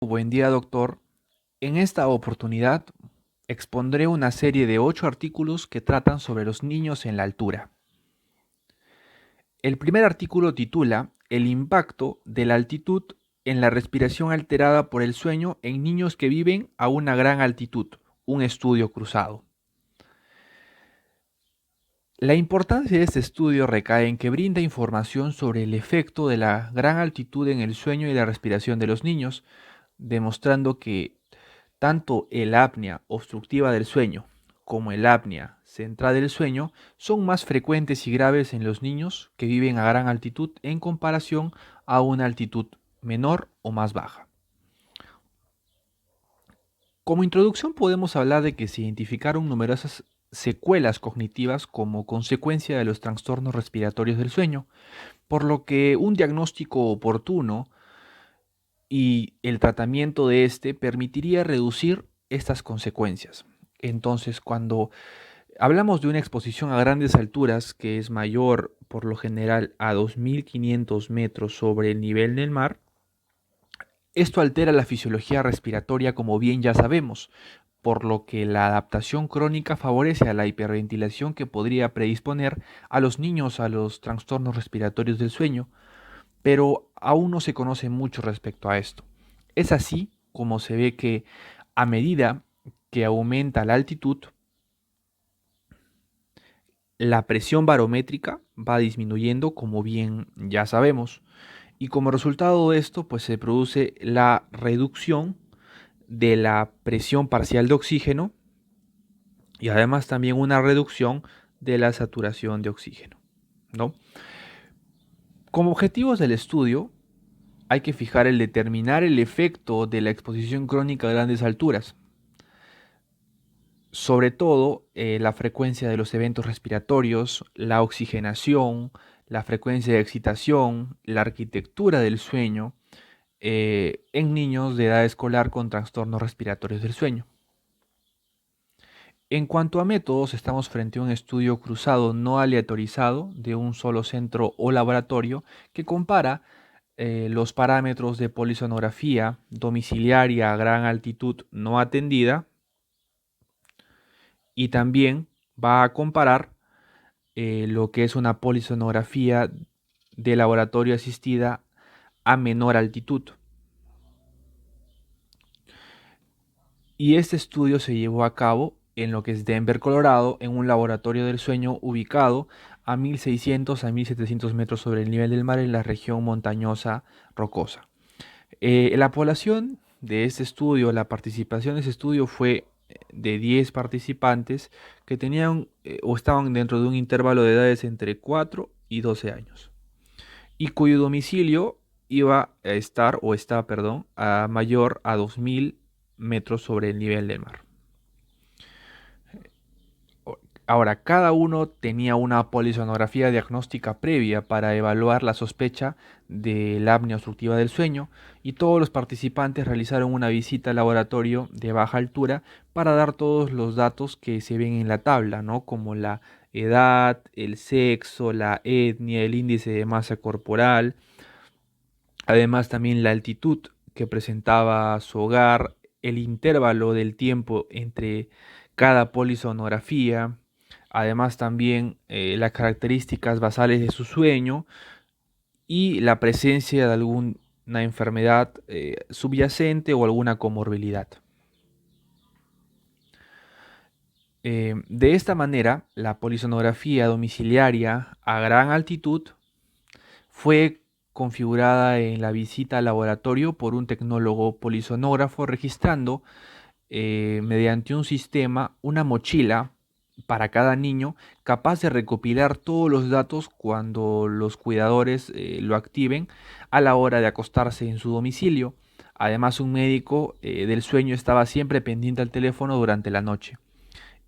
Buen día, doctor. En esta oportunidad expondré una serie de 8 artículos que tratan sobre los niños en la altura. El primer artículo titula El impacto de la altitud en la respiración alterada por el sueño en niños que viven a una gran altitud, un estudio cruzado. La importancia de este estudio recae en que brinda información sobre el efecto de la gran altitud en el sueño y la respiración de los niños, demostrando que tanto el apnea obstructiva del sueño como el apnea central del sueño son más frecuentes y graves en los niños que viven a gran altitud en comparación a una altitud menor o más baja. Como introducción podemos hablar de que se identificaron numerosas secuelas cognitivas como consecuencia de los trastornos respiratorios del sueño, por lo que un diagnóstico oportuno y el tratamiento de este permitiría reducir estas consecuencias. Entonces, cuando hablamos de una exposición a grandes alturas que es mayor por lo general a 2.500 metros sobre el nivel del mar, esto altera la fisiología respiratoria como bien ya sabemos, por lo que la adaptación crónica favorece a la hiperventilación que podría predisponer a los niños a los trastornos respiratorios del sueño, pero aún no se conoce mucho respecto a esto. Es así como se ve que a medida que aumenta la altitud, la presión barométrica va disminuyendo, como bien ya sabemos, y como resultado de esto, pues se produce la reducción de la presión parcial de oxígeno y además también una reducción de la saturación de oxígeno, ¿no? Como objetivos del estudio, hay que fijar el determinar el efecto de la exposición crónica a grandes alturas, sobre todo la frecuencia de los eventos respiratorios, la oxigenación, la frecuencia de excitación, la arquitectura del sueño en niños de edad escolar con trastornos respiratorios del sueño. En cuanto a métodos, estamos frente a un estudio cruzado no aleatorizado de un solo centro o laboratorio que compara los parámetros de polisonografía domiciliaria a gran altitud no atendida y también va a comparar lo que es una polisonografía de laboratorio asistida a menor altitud. Y este estudio se llevó a cabo en lo que es Denver, Colorado, en un laboratorio del sueño ubicado a 1.600 a 1.700 metros sobre el nivel del mar en la región montañosa rocosa. La población de este estudio, la participación de este estudio fue de 10 participantes que tenían o estaban dentro de un intervalo de edades entre 4 y 12 años y cuyo domicilio iba a estar o está, perdón, a mayor a 2.000 metros sobre el nivel del mar. Ahora, cada uno tenía una polisonografía diagnóstica previa para evaluar la sospecha de la apnea obstructiva del sueño y todos los participantes realizaron una visita al laboratorio de baja altura para dar todos los datos que se ven en la tabla, ¿no? Como la edad, el sexo, la etnia, el índice de masa corporal, además también la altitud que presentaba su hogar, el intervalo del tiempo entre cada polisonografía, además también las características basales de su sueño y la presencia de alguna enfermedad subyacente o alguna comorbilidad. De esta manera, la polisonografía domiciliaria a gran altitud fue configurada en la visita al laboratorio por un tecnólogo polisonógrafo registrando mediante un sistema una mochila para cada niño capaz de recopilar todos los datos cuando los cuidadores lo activen a la hora de acostarse en su domicilio. Además, un médico del sueño estaba siempre pendiente al teléfono durante la noche.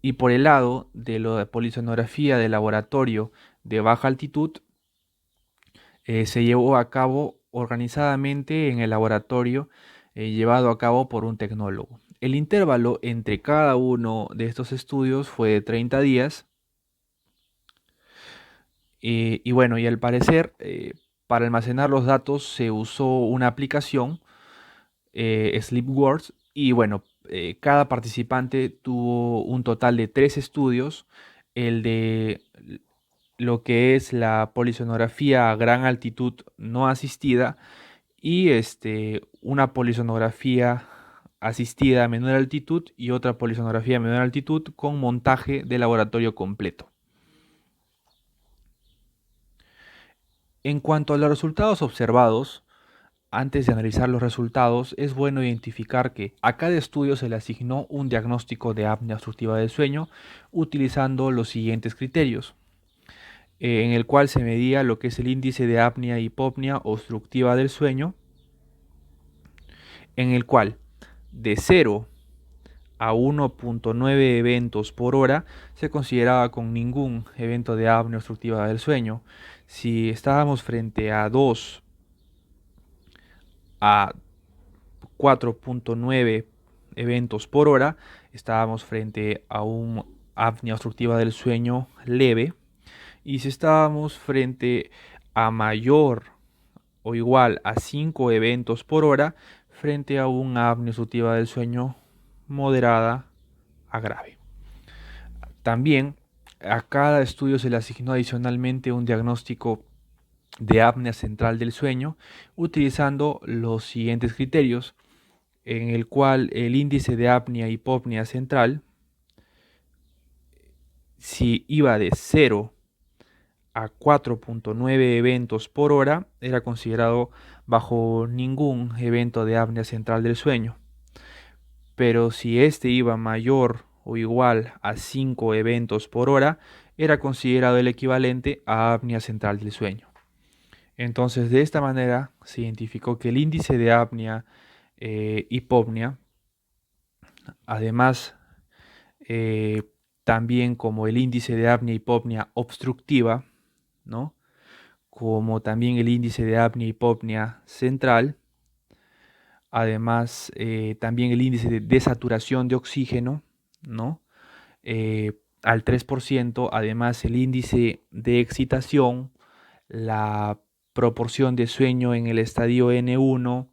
Y por el lado de la polisonografía de laboratorio de baja altitud, se llevó a cabo organizadamente en el laboratorio llevado a cabo por un tecnólogo. El intervalo entre cada uno de estos estudios fue de 30 días y bueno, y al parecer para almacenar los datos se usó una aplicación Sleep Wars. Y bueno, cada participante tuvo un total de 3 estudios. El de lo que es la polisonografía a gran altitud no asistida y una polisonografía asistida a menor altitud y otra polisonografía a menor altitud con montaje de laboratorio completo. En cuanto a los resultados observados, antes de analizar los resultados, es bueno identificar que a cada estudio se le asignó un diagnóstico de apnea obstructiva del sueño utilizando los siguientes criterios, en el cual se medía lo que es el índice de apnea y hipopnea obstructiva del sueño, en el cual de 0 a 1.9 eventos por hora se consideraba con ningún evento de apnea obstructiva del sueño. Si estábamos frente a 2 a 4.9 eventos por hora, estábamos frente a un apnea obstructiva del sueño leve. Y si estábamos frente a mayor o igual a 5 eventos por hora, frente a un apnea obstructiva del sueño moderada a grave. También a cada estudio se le asignó adicionalmente un diagnóstico de apnea central del sueño utilizando los siguientes criterios, en el cual el índice de apnea hipopnea central, si iba de 0 a 4.9 eventos por hora, era considerado bajo ningún evento de apnea central del sueño. Pero si este iba mayor o igual a 5 eventos por hora, era considerado el equivalente a apnea central del sueño. Entonces, de esta manera se identificó que el índice de apnea hipopnea, además también como el índice de apnea hipopnea obstructiva, ¿no? Como también el índice de apnea hipopnea central, además también el índice de desaturación de oxígeno, ¿no? Al 3%, además el índice de excitación, la proporción de sueño en el estadio N1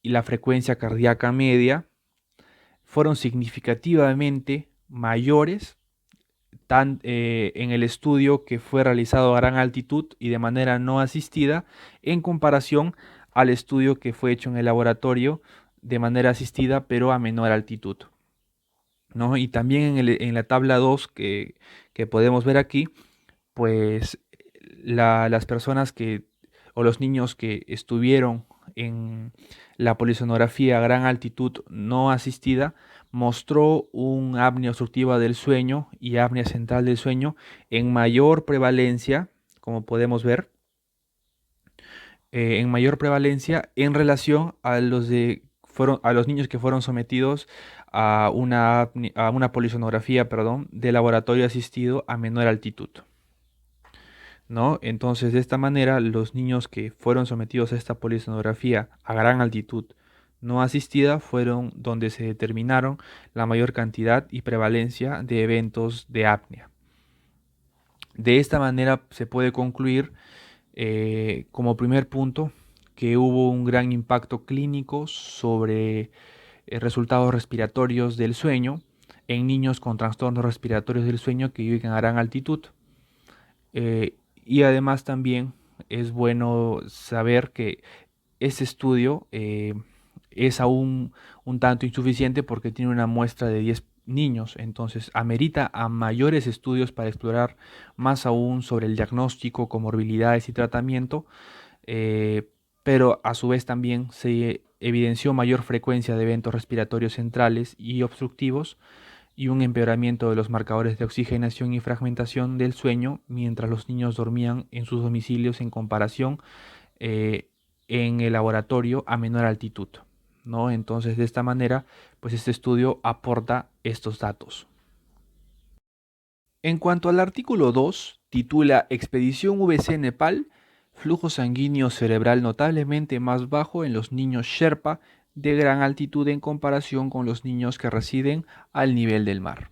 y la frecuencia cardíaca media fueron significativamente mayores en el estudio que fue realizado a gran altitud y de manera no asistida en comparación al estudio que fue hecho en el laboratorio de manera asistida pero a menor altitud, ¿no? Y también en la tabla 2 que podemos ver aquí, pues las personas o los niños que estuvieron en la polisonografía a gran altitud no asistida mostró un apnea obstructiva del sueño y apnea central del sueño en mayor prevalencia, como podemos ver, en mayor prevalencia en relación a los niños que fueron sometidos a una polisonografía, de laboratorio asistido a menor altitud, ¿no? Entonces, de esta manera, los niños que fueron sometidos a esta polisonografía a gran altitud no asistida fueron donde se determinaron la mayor cantidad y prevalencia de eventos de apnea. De esta manera se puede concluir, como primer punto, que hubo un gran impacto clínico sobre resultados respiratorios del sueño en niños con trastornos respiratorios del sueño que viven a gran altitud. Y además también es bueno saber que este estudio es aún un tanto insuficiente porque tiene una muestra de 10 niños, entonces amerita a mayores estudios para explorar más aún sobre el diagnóstico, comorbilidades y tratamiento, pero a su vez también se evidenció mayor frecuencia de eventos respiratorios centrales y obstructivos y un empeoramiento de los marcadores de oxigenación y fragmentación del sueño mientras los niños dormían en sus domicilios en comparación en el laboratorio a menor altitud, ¿no? Entonces, de esta manera, pues este estudio aporta estos datos. En cuanto al artículo 2, titula Expedición VC Nepal, flujo sanguíneo cerebral notablemente más bajo en los niños Sherpa de gran altitud en comparación con los niños que residen al nivel del mar.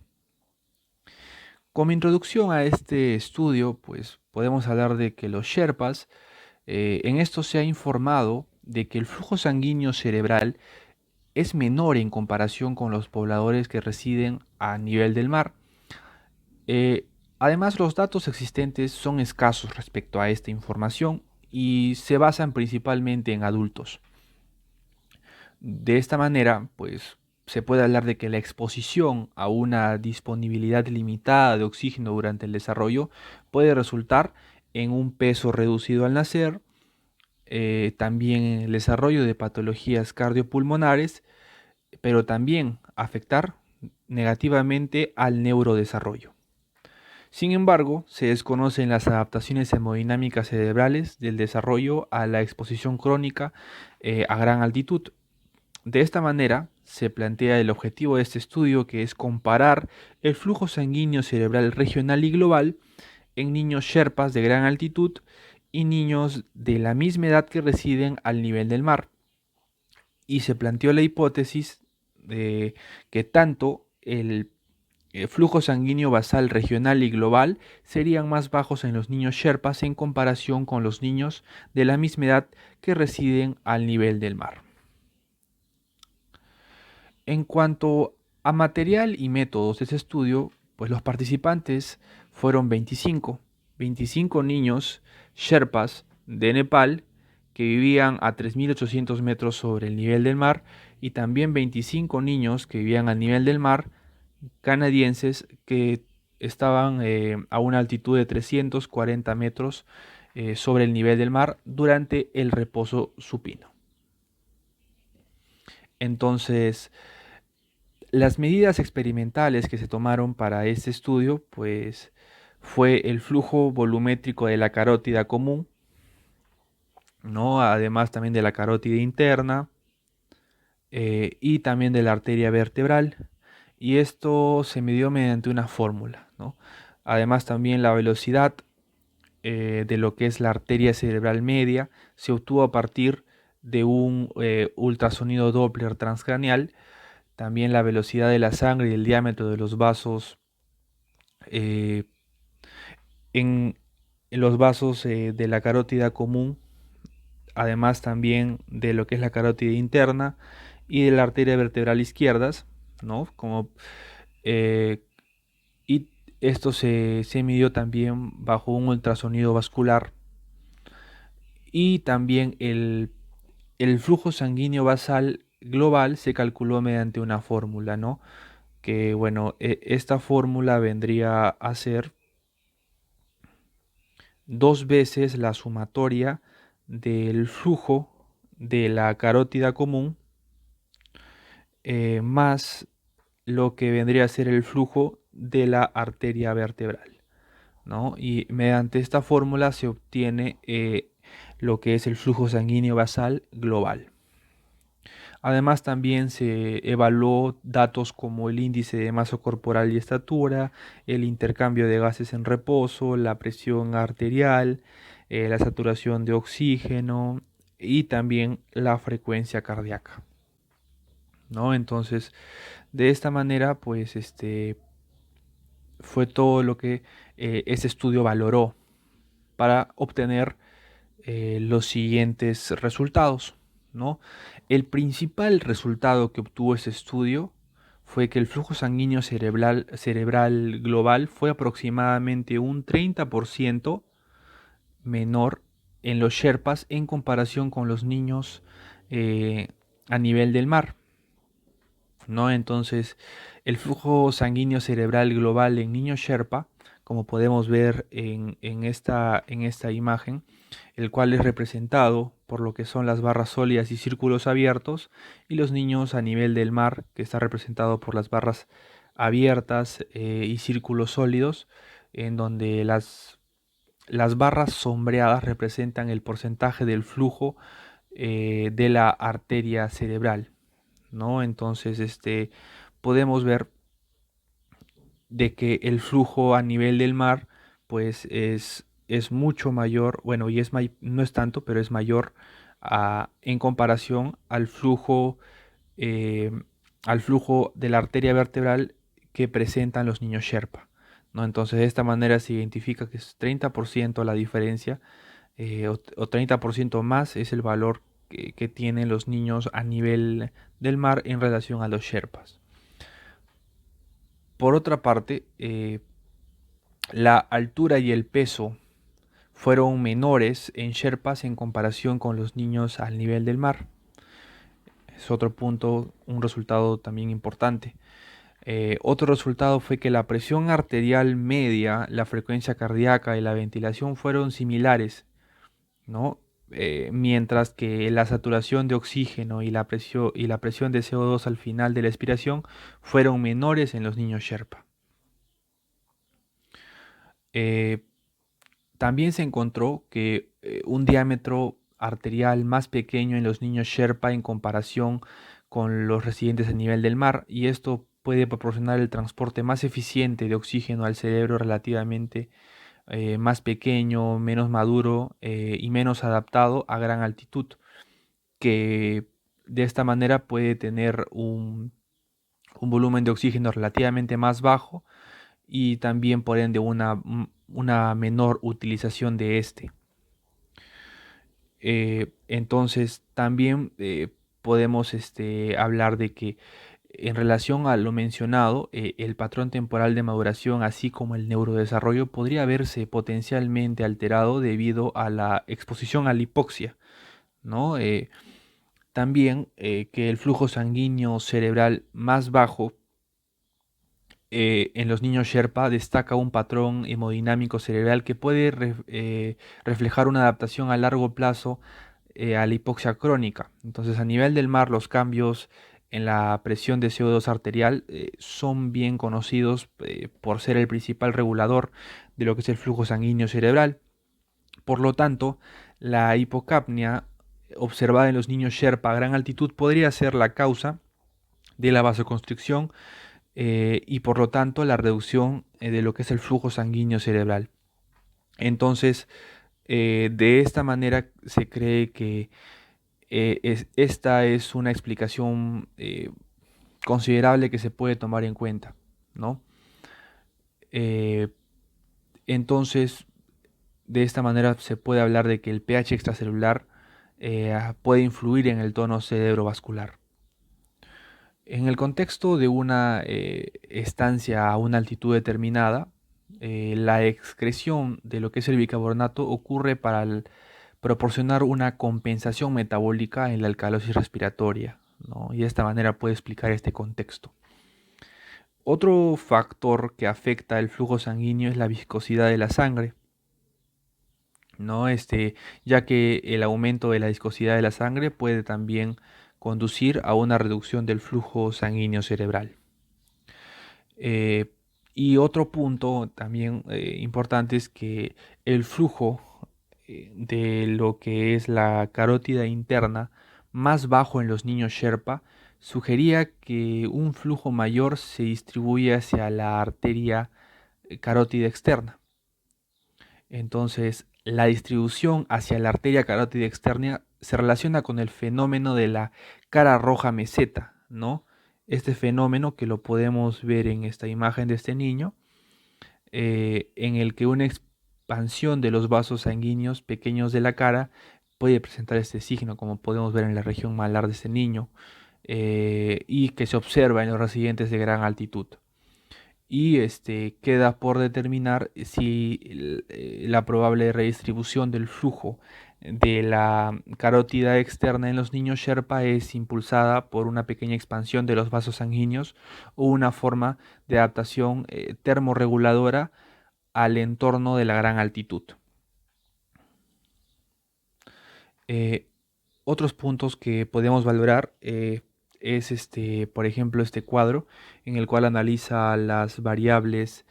Como introducción a este estudio, pues podemos hablar de que los Sherpas, en esto se ha informado de que el flujo sanguíneo cerebral es menor en comparación con los pobladores que residen a nivel del mar. Eh, Además, los datos existentes son escasos respecto a esta información y se basan principalmente en adultos. De esta manera, pues se puede hablar de que la exposición a una disponibilidad limitada de oxígeno durante el desarrollo puede resultar en un peso reducido al nacer, también en el desarrollo de patologías cardiopulmonares, pero también afectar negativamente al neurodesarrollo. Sin embargo, se desconocen las adaptaciones hemodinámicas cerebrales del desarrollo a la exposición crónica a gran altitud. De esta manera, se plantea el objetivo de este estudio, que es comparar el flujo sanguíneo cerebral regional y global en niños sherpas de gran altitud y niños de la misma edad que residen al nivel del mar. Y se planteó la hipótesis de que tanto el flujo sanguíneo basal regional y global serían más bajos en los niños sherpas en comparación con los niños de la misma edad que residen al nivel del mar. En cuanto a material y métodos de ese estudio, pues los participantes fueron 25 niños sherpas de Nepal que vivían a 3.800 metros sobre el nivel del mar, y también 25 niños que vivían al nivel del mar canadienses que estaban a una altitud de 340 metros sobre el nivel del mar durante el reposo supino. Entonces, las medidas experimentales que se tomaron para este estudio, pues, fue el flujo volumétrico de la carótida común, ¿no? Además también de la carótida interna, y también de la arteria vertebral. Y esto se midió mediante una fórmula, ¿no? Además también la velocidad de lo que es la arteria cerebral media se obtuvo a partir de un ultrasonido Doppler transcraneal. También la velocidad de la sangre y el diámetro de los vasos eh, en los vasos de la carótida común, además también de lo que es la carótida interna y de la arteria vertebral izquierdas, ¿no? Eh, y esto se midió también bajo un ultrasonido vascular, y también el flujo sanguíneo basal global se calculó mediante una fórmula, ¿no? Que bueno, esta fórmula vendría a ser dos veces la sumatoria del flujo de la carótida común más lo que vendría a ser el flujo de la arteria vertebral, ¿no? Y mediante esta fórmula se obtiene lo que es el flujo sanguíneo basal global. Además también se evaluó datos como el índice de masa corporal y estatura, el intercambio de gases en reposo, la presión arterial, la saturación de oxígeno y también la frecuencia cardíaca, ¿no? Entonces, de esta manera, pues fue todo lo que ese estudio valoró para obtener los siguientes resultados, ¿no? El principal resultado que obtuvo ese estudio fue que el flujo sanguíneo cerebral global fue aproximadamente un 30% menor en los Sherpas en comparación con los niños eh, a nivel del mar, ¿no? Entonces, el flujo sanguíneo cerebral global en niños Sherpa, como podemos ver en esta imagen, el cual es representado por lo que son las barras sólidas y círculos abiertos, y los niños a nivel del mar, que está representado por las barras abiertas y círculos sólidos, en donde las barras sombreadas representan el porcentaje del flujo de la arteria cerebral, ¿no? Entonces, podemos ver de que el flujo a nivel del mar, pues es mucho mayor, bueno, y no es tanto, pero es mayor en comparación eh, al flujo de la arteria vertebral que presentan los niños Sherpa, ¿no? Entonces, de esta manera se identifica que es 30% la diferencia, o 30% más es el valor que tienen los niños a nivel del mar en relación a los Sherpas. Por otra parte, la altura y el peso fueron menores en Sherpas en comparación con los niños al nivel del mar. Es otro punto, un resultado también importante. Otro resultado fue que la presión arterial media, la frecuencia cardíaca y la ventilación fueron similares, ¿no? Mientras que la saturación de oxígeno y la presión de CO2 al final de la expiración fueron menores en los niños Sherpa. Eh, También se encontró que un diámetro arterial más pequeño en los niños Sherpa en comparación con los residentes a nivel del mar, y esto puede proporcionar el transporte más eficiente de oxígeno al cerebro relativamente más pequeño, menos maduro y menos adaptado a gran altitud, que de esta manera puede tener un volumen de oxígeno relativamente más bajo y también por ende una menor utilización de este. Entonces también podemos hablar de que en relación a lo mencionado, el patrón temporal de maduración, así como el neurodesarrollo, podría verse potencialmente alterado debido a la exposición a la hipoxia, ¿no? También que el flujo sanguíneo cerebral más bajo en los niños Sherpa destaca un patrón hemodinámico cerebral que puede reflejar una adaptación a largo plazo a la hipoxia crónica. Entonces, a nivel del mar, los cambios en la presión de CO2 arterial son bien conocidos por ser el principal regulador de lo que es el flujo sanguíneo cerebral. Por lo tanto, la hipocapnia observada en los niños Sherpa a gran altitud podría ser la causa de la vasoconstricción y por lo tanto la reducción de lo que es el flujo sanguíneo cerebral. Entonces, de esta manera se cree que esta es una explicación considerable que se puede tomar en cuenta, ¿no? Eh, entonces, de esta manera se puede hablar de que el pH extracelular puede influir en el tono cerebrovascular. En el contexto de una estancia a una altitud determinada, la excreción de lo que es el bicarbonato ocurre para proporcionar una compensación metabólica en la alcalosis respiratoria, ¿no? Y de esta manera puede explicar este contexto. Otro factor que afecta el flujo sanguíneo es la viscosidad de la sangre, ¿no? Ya que el aumento de la viscosidad de la sangre puede también conducir a una reducción del flujo sanguíneo cerebral. Eh, y otro punto también importante es que el flujo de lo que es la carótida interna más bajo en los niños Sherpa sugería que un flujo mayor se distribuye hacia la arteria carótida externa. Entonces, la distribución hacia la arteria carótida externa se relaciona con el fenómeno de la cara roja meseta, ¿no? Este fenómeno que lo podemos ver en esta imagen de este niño, en el que una expansión de los vasos sanguíneos pequeños de la cara puede presentar este signo, como podemos ver en la región malar de este niño, y que se observa en los residentes de gran altitud. Y queda por determinar si la probable redistribución del flujo de la carótida externa en los niños Sherpa es impulsada por una pequeña expansión de los vasos sanguíneos o una forma de adaptación termorreguladora al entorno de la gran altitud. Eh, Otros puntos que podemos valorar es por ejemplo, este cuadro en el cual analiza las variables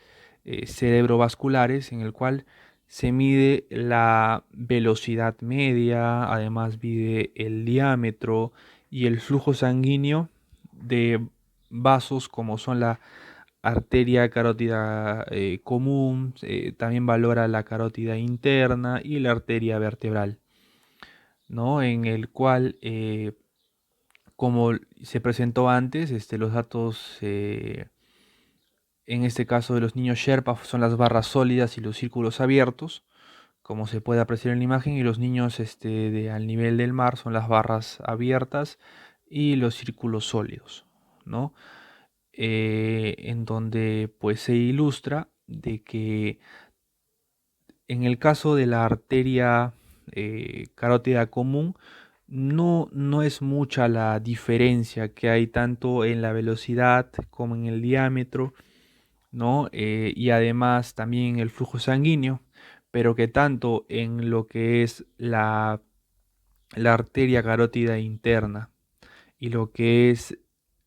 cerebrovasculares, en el cual se mide la velocidad media, además mide el diámetro y el flujo sanguíneo de vasos como son la arteria carótida común, también valora la carótida interna y la arteria vertebral, ¿no? En el cual, como se presentó antes, los datos, en este caso de los niños Sherpa, son las barras sólidas y los círculos abiertos, como se puede apreciar en la imagen, y los niños al nivel del mar son las barras abiertas y los círculos sólidos, ¿no? En donde pues se ilustra de que en el caso de la arteria carótida común, no es mucha la diferencia que hay tanto en la velocidad como en el diámetro, ¿no? Y además también el flujo sanguíneo, pero que tanto en lo que es la arteria carótida interna y lo que es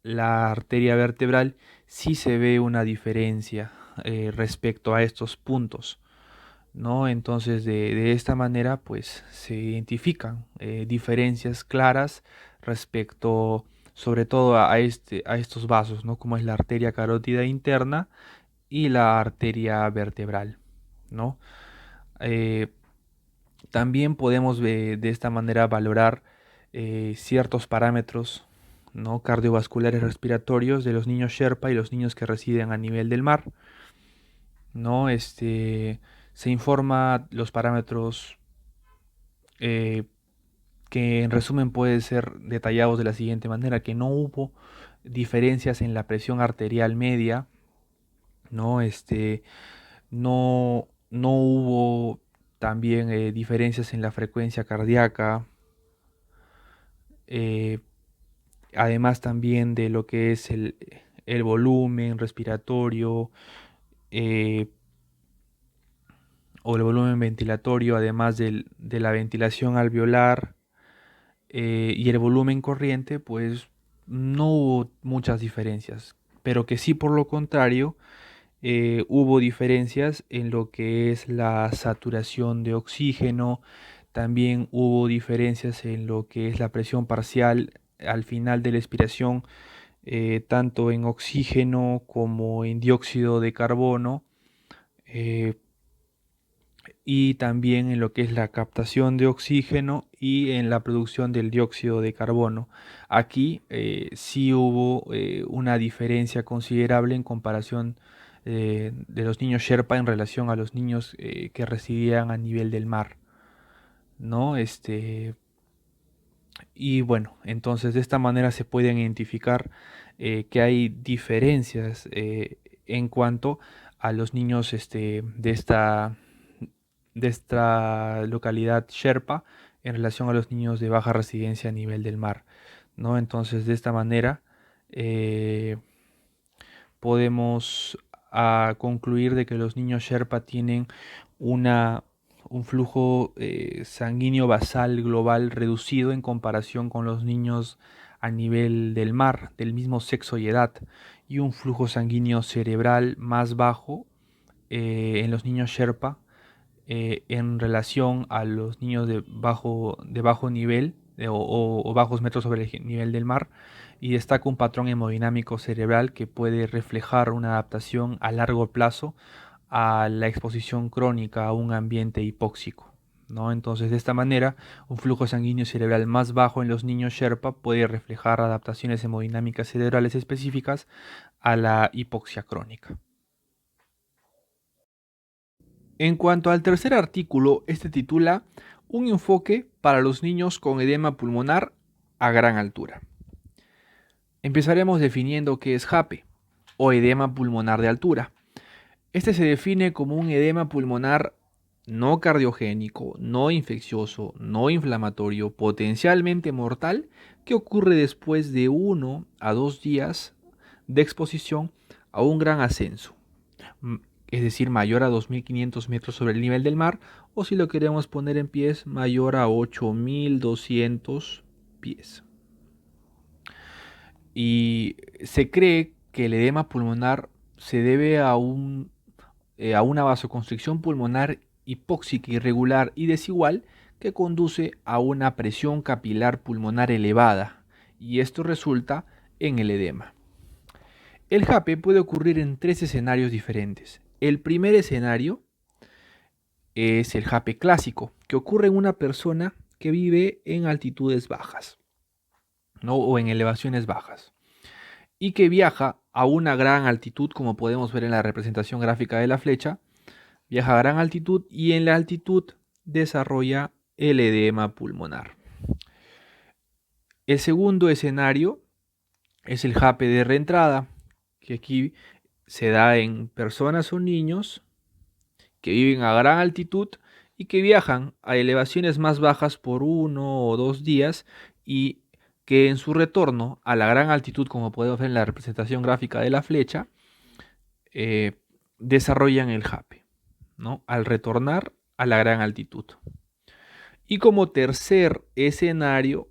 la arteria vertebral, sí se ve una diferencia respecto a estos puntos, ¿no? Entonces, de esta manera, pues se identifican diferencias claras respecto, sobre todo a estos vasos, ¿no? Como es la arteria carótida interna y la arteria vertebral, ¿no? Eh, También podemos de esta manera valorar ciertos parámetros, ¿no? Cardiovasculares respiratorios de los niños Sherpa y los niños que residen a nivel del mar, ¿no? Se informa los parámetros eh, que en resumen pueden ser detallados de la siguiente manera: que no hubo diferencias en la presión arterial media, ¿no? No hubo también diferencias en la frecuencia cardíaca, eh, además también de lo que es el volumen respiratorio eh, o el volumen ventilatorio, además de la ventilación alveolar y el volumen corriente, pues no hubo muchas diferencias, pero que sí, por lo contrario, hubo diferencias en lo que es la saturación de oxígeno. También hubo diferencias en lo que es la presión parcial al final de la expiración, tanto en oxígeno como en dióxido de carbono, eh, y también en lo que es la captación de oxígeno y en la producción del dióxido de carbono. Aquí sí hubo una diferencia considerable en comparación de los niños Sherpa en relación a los niños que residían a nivel del mar, ¿no? Y bueno, entonces de esta manera se pueden identificar que hay diferencias en cuanto a los niños de esta localidad Sherpa en relación a los niños de baja residencia a nivel del mar, ¿no? Entonces de esta manera eh, podemos concluir de que los niños Sherpa tienen una, un flujo sanguíneo basal global reducido en comparación con los niños a nivel del mar, del mismo sexo y edad, y un flujo sanguíneo cerebral más bajo en los niños Sherpa en relación a los niños de bajo nivel o bajos metros sobre el nivel del mar, y destaca un patrón hemodinámico cerebral que puede reflejar una adaptación a largo plazo a la exposición crónica a un ambiente hipóxico, ¿no? Entonces, de esta manera, un flujo sanguíneo cerebral más bajo en los niños Sherpa puede reflejar adaptaciones hemodinámicas cerebrales específicas a la hipoxia crónica. En cuanto al tercer artículo, este titula Un enfoque para los niños con edema pulmonar a gran altura. Empezaremos definiendo qué es JAPE o edema pulmonar de altura. Este se define como un edema pulmonar no cardiogénico, no infeccioso, no inflamatorio, potencialmente mortal, que ocurre después de 1 a 2 días de exposición a un gran ascenso, es decir, mayor a 2.500 metros sobre el nivel del mar, o si lo queremos poner en pies, mayor a 8.200 pies. Y se cree que el edema pulmonar se debe a una vasoconstricción pulmonar hipóxica irregular y desigual que conduce a una presión capilar pulmonar elevada, y esto resulta en el edema. El JAPE puede ocurrir en 3 escenarios diferentes. El primer escenario es el JAPE clásico, que ocurre en una persona que vive en altitudes bajas, ¿no? O en elevaciones bajas, y que viaja a una gran altitud, como podemos ver en la representación gráfica de la flecha. Viaja a gran altitud y en la altitud desarrolla el edema pulmonar. El segundo escenario es el JAPE de reentrada, que aquí se da en personas o niños que viven a gran altitud y que viajan a elevaciones más bajas por 1 o 2 días y que en su retorno a la gran altitud, como podemos ver en la representación gráfica de la flecha, desarrollan el JAPE, ¿no? Al retornar a la gran altitud. Y como tercer escenario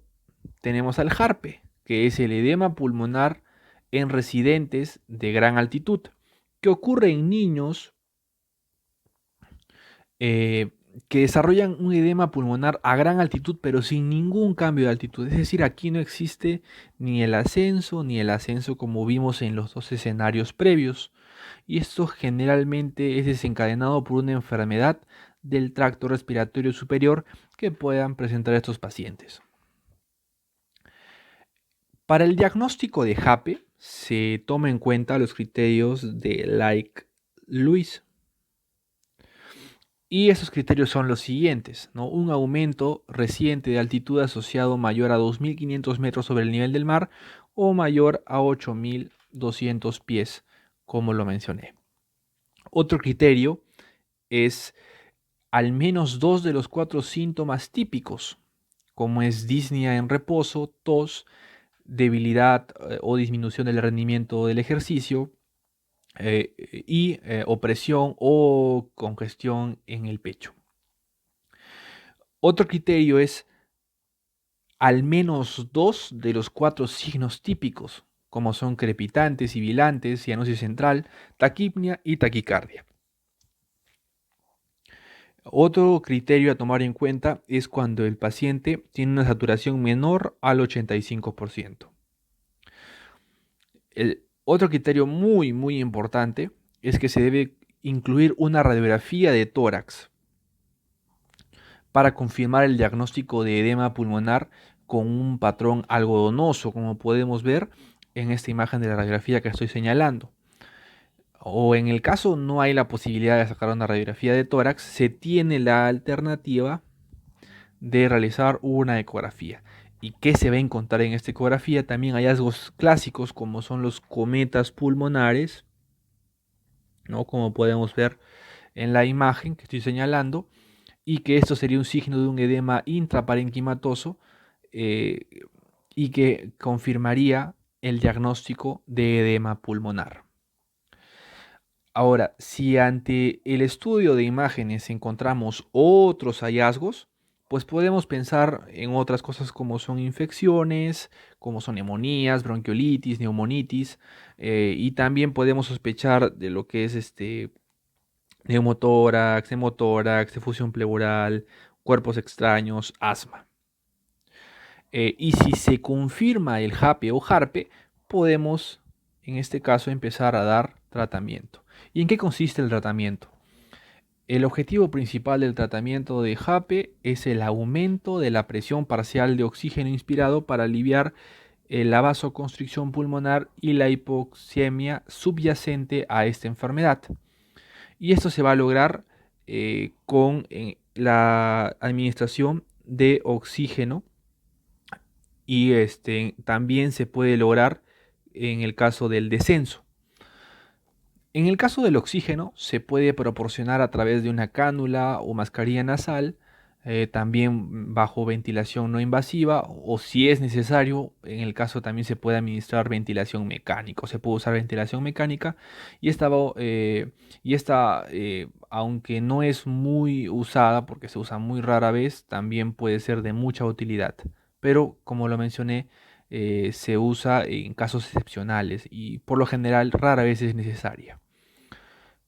tenemos al JARPE, que es el edema pulmonar en residentes de gran altitud, que ocurre en niños que desarrollan un edema pulmonar a gran altitud, pero sin ningún cambio de altitud. Es decir, aquí no existe ni el ascenso como vimos en los dos escenarios previos. Y esto generalmente es desencadenado por una enfermedad del tracto respiratorio superior que puedan presentar estos pacientes. Para el diagnóstico de JAPE se toma en cuenta los criterios de Lake-Lewis. Y esos criterios son los siguientes, ¿no? Un aumento reciente de altitud asociado mayor a 2.500 metros sobre el nivel del mar o mayor a 8.200 pies, como lo mencioné. Otro criterio es al menos 2 de los 4 síntomas típicos, como es disnea en reposo, tos, debilidad o disminución del rendimiento del ejercicio, y opresión o congestión en el pecho. Otro criterio es al menos 2 de los 4 signos típicos, como son crepitantes, sibilantes, cianosis central, taquipnia y taquicardia. Otro criterio a tomar en cuenta es cuando el paciente tiene una saturación menor al 85%. Otro criterio muy importante es que se debe incluir una radiografía de tórax para confirmar el diagnóstico de edema pulmonar con un patrón algodonoso, como podemos ver en esta imagen de la radiografía que estoy señalando. O en el caso no hay la posibilidad de sacar una radiografía de tórax, se tiene la alternativa de realizar una ecografía. ¿Y qué se va a encontrar en esta ecografía? También hallazgos clásicos como son los cometas pulmonares, ¿no? Como podemos ver en la imagen que estoy señalando, y que esto sería un signo de un edema intraparenquimatoso y que confirmaría el diagnóstico de edema pulmonar. Ahora, si ante el estudio de imágenes encontramos otros hallazgos, pues podemos pensar en otras cosas como son infecciones, como son neumonías, bronquiolitis, neumonitis, y también podemos sospechar de lo que es neumotórax, hemotórax, efusión pleural, cuerpos extraños, asma. Y si se confirma el JAPE o JARPE, podemos en este caso empezar a dar tratamiento. ¿Y en qué consiste el tratamiento? El objetivo principal del tratamiento de JAPE es el aumento de la presión parcial de oxígeno inspirado para aliviar la vasoconstricción pulmonar y la hipoxemia subyacente a esta enfermedad. Y esto se va a lograr con la administración de oxígeno y también se puede lograr en el caso del descenso. En el caso del oxígeno se puede proporcionar a través de una cánula o mascarilla nasal, también bajo ventilación no invasiva, o si es necesario, en el caso también se puede administrar ventilación mecánica, se puede usar ventilación mecánica y esta, aunque no es muy usada porque se usa muy rara vez, también puede ser de mucha utilidad, pero como lo mencioné, se usa en casos excepcionales y por lo general rara vez es necesaria.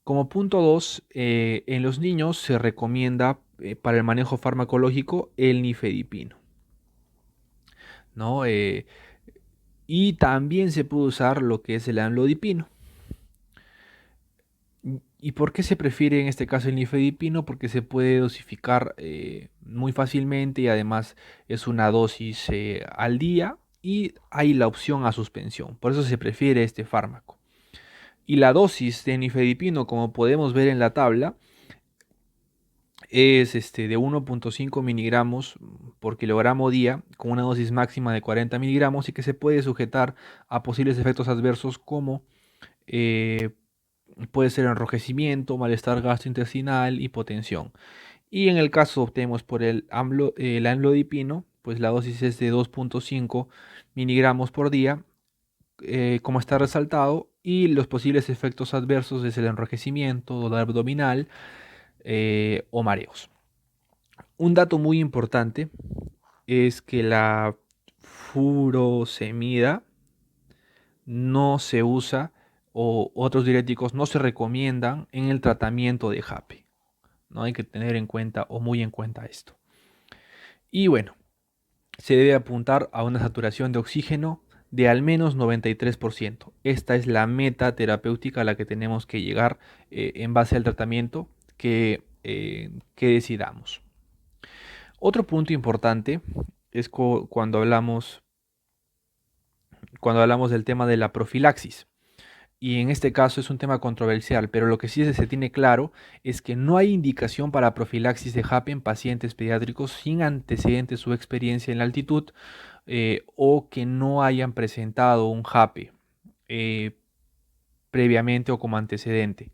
Como punto 2, en los niños se recomienda para el manejo farmacológico el nifedipino, ¿no? Y también se puede usar lo que es el amlodipino. ¿Y por qué se prefiere en este caso el nifedipino? Porque se puede dosificar muy fácilmente y además es una dosis al día y hay la opción a suspensión. Por eso se prefiere este fármaco. Y la dosis de nifedipino, como podemos ver en la tabla, es de 1.5 miligramos por kilogramo día, con una dosis máxima de 40 miligramos y que se puede sujetar a posibles efectos adversos como eh, puede ser enrojecimiento, malestar gastrointestinal, hipotensión. Y en el caso optemos por el amlodipino, pues la dosis es de 2.5 miligramos por día, como está resaltado, y los posibles efectos adversos es el enrojecimiento, dolor abdominal o mareos. Un dato muy importante es que la furosemida no se usa o otros diuréticos no se recomiendan en el tratamiento de JAPE. No hay que tener en cuenta o muy en cuenta esto. Y bueno, se debe apuntar a una saturación de oxígeno de al menos 93%. Esta es la meta terapéutica a la que tenemos que llegar en base al tratamiento que decidamos. Otro punto importante es cuando hablamos del tema de la profilaxis. Y en este caso es un tema controversial, pero lo que sí se tiene claro es que no hay indicación para profilaxis de JAPE en pacientes pediátricos sin antecedentes o experiencia en la altitud o que no hayan presentado un JAPE eh, previamente o como antecedente,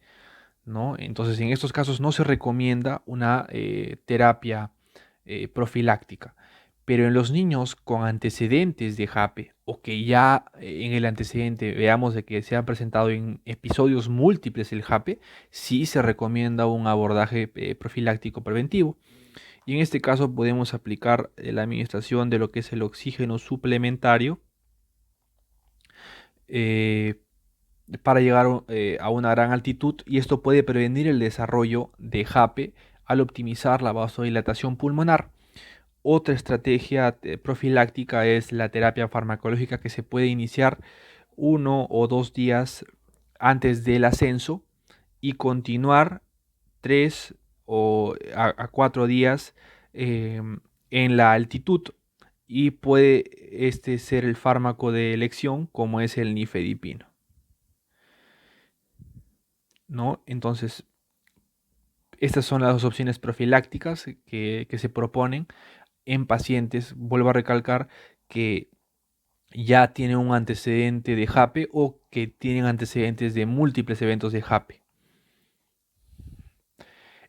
¿no? Entonces, en estos casos no se recomienda una terapia profiláctica. Pero en los niños con antecedentes de JAPE o que ya en el antecedente veamos de que se ha presentado en episodios múltiples el JAPE, sí se recomienda un abordaje profiláctico preventivo. Y en este caso podemos aplicar la administración de lo que es el oxígeno suplementario eh, para llegar a una gran altitud, y esto puede prevenir el desarrollo de JAPE al optimizar la vasodilatación pulmonar. Otra estrategia profiláctica es la terapia farmacológica que se puede iniciar 1 o 2 días antes del ascenso y continuar 3 a 4 días en la altitud, y puede ser el fármaco de elección como es el nifedipino, ¿no? Entonces, estas son las dos opciones profilácticas que se proponen en pacientes, vuelvo a recalcar, que ya tienen un antecedente de JAPE o que tienen antecedentes de múltiples eventos de JAPE.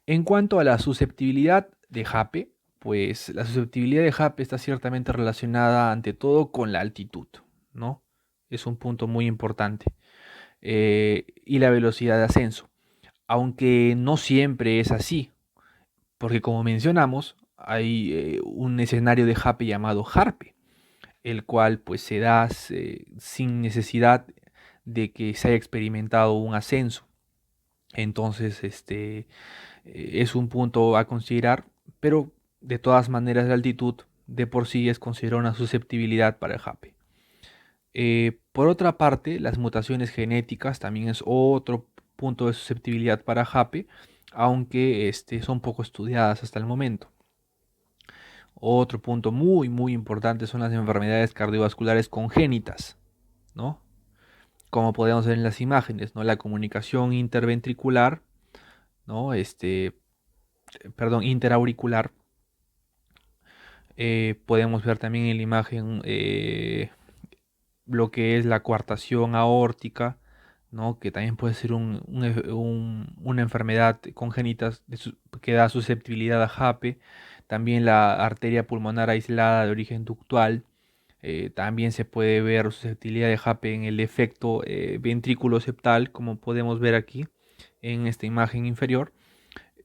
En cuanto a la susceptibilidad de JAPE, pues la susceptibilidad de JAPE está ciertamente relacionada ante todo con la altitud, ¿no? Es un punto muy importante. Y la velocidad de ascenso. Aunque no siempre es así, porque como mencionamos, hay un escenario de JAPE llamado JARPE, el cual pues se da sin necesidad de que se haya experimentado un ascenso. Entonces, es un punto a considerar, pero de todas maneras la altitud de por sí es considerada una susceptibilidad para el JAPE. Por otra parte, las mutaciones genéticas también es otro punto de susceptibilidad para JAPE, aunque son poco estudiadas hasta el momento. Otro punto muy muy importante son las enfermedades cardiovasculares congénitas, ¿no? Como podemos ver en las imágenes, ¿no? La comunicación interventricular, ¿no? Perdón, interauricular. Podemos ver también en la imagen lo que es la coartación aórtica, ¿no? Que también puede ser una enfermedad congénita que da susceptibilidad a JAPE. También la arteria pulmonar aislada de origen ductual. También se puede ver susceptibilidad de JAPE en el efecto ventrículo septal, como podemos ver aquí en esta imagen inferior.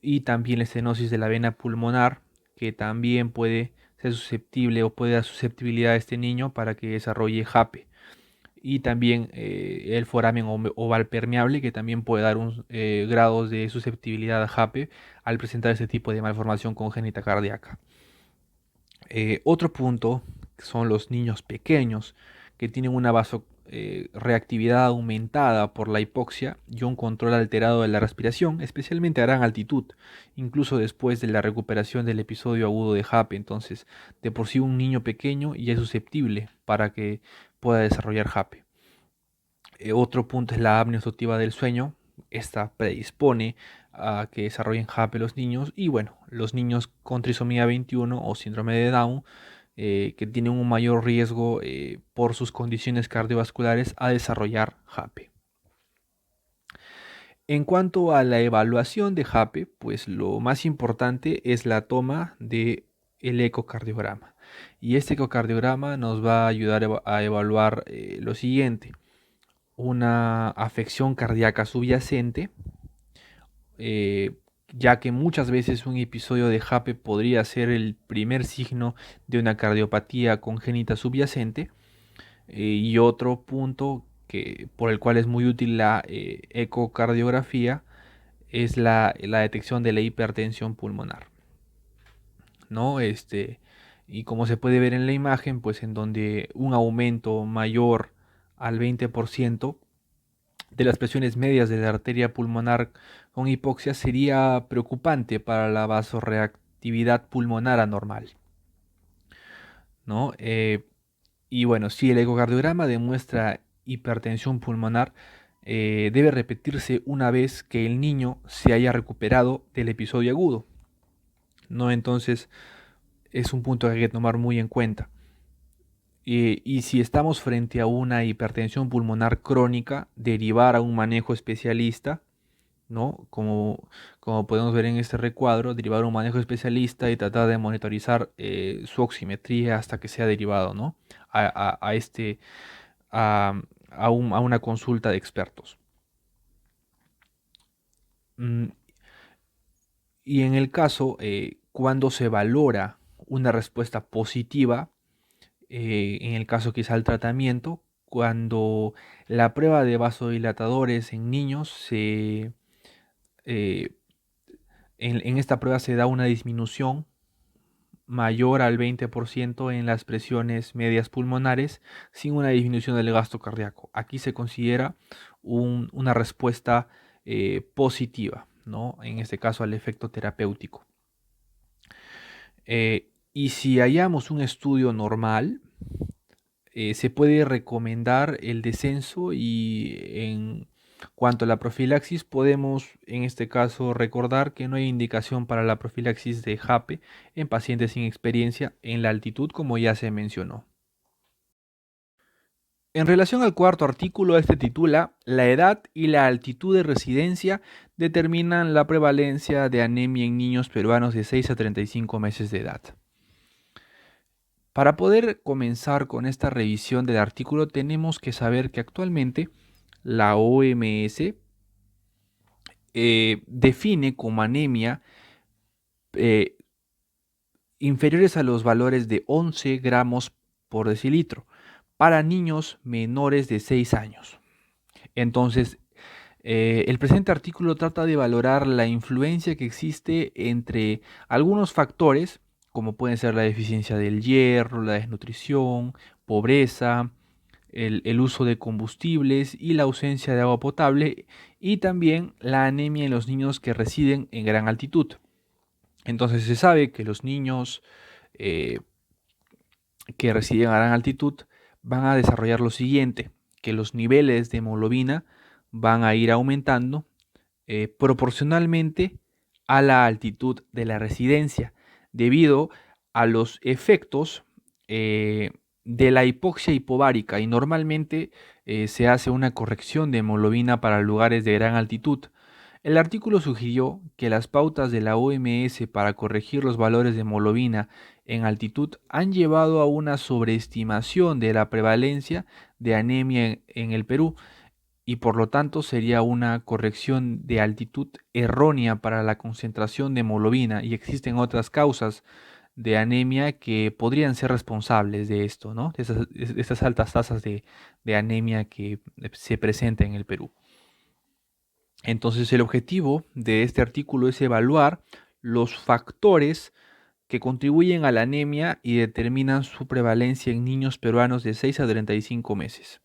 Y también la estenosis de la vena pulmonar, que también puede ser susceptible o puede dar susceptibilidad a este niño para que desarrolle JAPE. Y también el foramen oval permeable, que también puede dar grados de susceptibilidad a JAPE al presentar este tipo de malformación congénita cardíaca. Otro punto son los niños pequeños que tienen una vasoreactividad aumentada por la hipoxia y un control alterado de la respiración, especialmente a gran altitud, incluso después de la recuperación del episodio agudo de JAPE. Entonces, de por sí un niño pequeño ya es susceptible para que pueda desarrollar JAPE. Otro punto es la apnea obstructiva del sueño. Esta predispone a que desarrollen JAPE los niños, y bueno, los niños con trisomía 21 o síndrome de Down, que tienen un mayor riesgo por sus condiciones cardiovasculares a desarrollar JAPE. En cuanto a la evaluación de JAPE, pues lo más importante es la toma de el ecocardiograma. Y este ecocardiograma nos va a ayudar a evaluar lo siguiente: una afección cardíaca subyacente, eh, ya que muchas veces un episodio de JAPE podría ser el primer signo de una cardiopatía congénita subyacente. Y otro punto por el cual es muy útil la ecocardiografía es la detección de la hipertensión pulmonar, ¿no? Y como se puede ver en la imagen, pues en donde un aumento mayor al 20% de las presiones medias de la arteria pulmonar con hipoxia sería preocupante para la vasorreactividad pulmonar anormal, ¿no? Y bueno, si el ecocardiograma demuestra hipertensión pulmonar, debe repetirse una vez que el niño se haya recuperado del episodio agudo, ¿no? Entonces es un punto que hay que tomar muy en cuenta. Y si estamos frente a una hipertensión pulmonar crónica, derivar a un manejo especialista, ¿no? Como podemos ver en este recuadro, derivar a un manejo especialista y tratar de monitorizar su oximetría hasta que sea derivado, ¿no? A este, a una consulta de expertos. Mm, Y en el caso, cuando se valora una respuesta positiva, en el caso quizá al tratamiento, cuando la prueba de vasodilatadores en niños eh, en esta prueba se da una disminución mayor al 20% en las presiones medias pulmonares sin una disminución del gasto cardíaco. Aquí se considera una respuesta positiva, ¿no? En este caso al efecto terapéutico. Y si hallamos un estudio normal, se puede recomendar el descenso, y en cuanto a la profilaxis podemos en este caso recordar que no hay indicación para la profilaxis de JAPE en pacientes sin experiencia en la altitud, como ya se mencionó. En relación al cuarto artículo, este titula: La edad y la altitud de residencia determinan la prevalencia de anemia en niños peruanos de 6 a 35 meses de edad. Para poder comenzar con esta revisión del artículo, tenemos que saber que actualmente la OMS define como anemia eh, inferiores a los valores de 11 gramos por decilitro para niños menores de 6 años. Entonces, el presente artículo trata de valorar la influencia que existe entre algunos factores, como pueden ser la deficiencia del hierro, la desnutrición, pobreza, el uso de combustibles y la ausencia de agua potable, y también la anemia en los niños que residen en gran altitud. Entonces se sabe que los niños eh, que residen a gran altitud van a desarrollar lo siguiente: que los niveles de hemoglobina van a ir aumentando proporcionalmente a la altitud de la residencia, debido a los efectos de la hipoxia hipovárica, y normalmente se hace una corrección de hemoglobina para lugares de gran altitud. El artículo sugirió que las pautas de la OMS para corregir los valores de hemoglobina en altitud han llevado a una sobreestimación de la prevalencia de anemia en el Perú, y por lo tanto sería una corrección de altitud errónea para la concentración de hemoglobina, y existen otras causas de anemia que podrían ser responsables de esto, ¿no? De estas altas tasas de anemia que se presenta en el Perú. Entonces el objetivo de este artículo es evaluar los factores que contribuyen a la anemia y determinan su prevalencia en niños peruanos de 6 a 35 meses.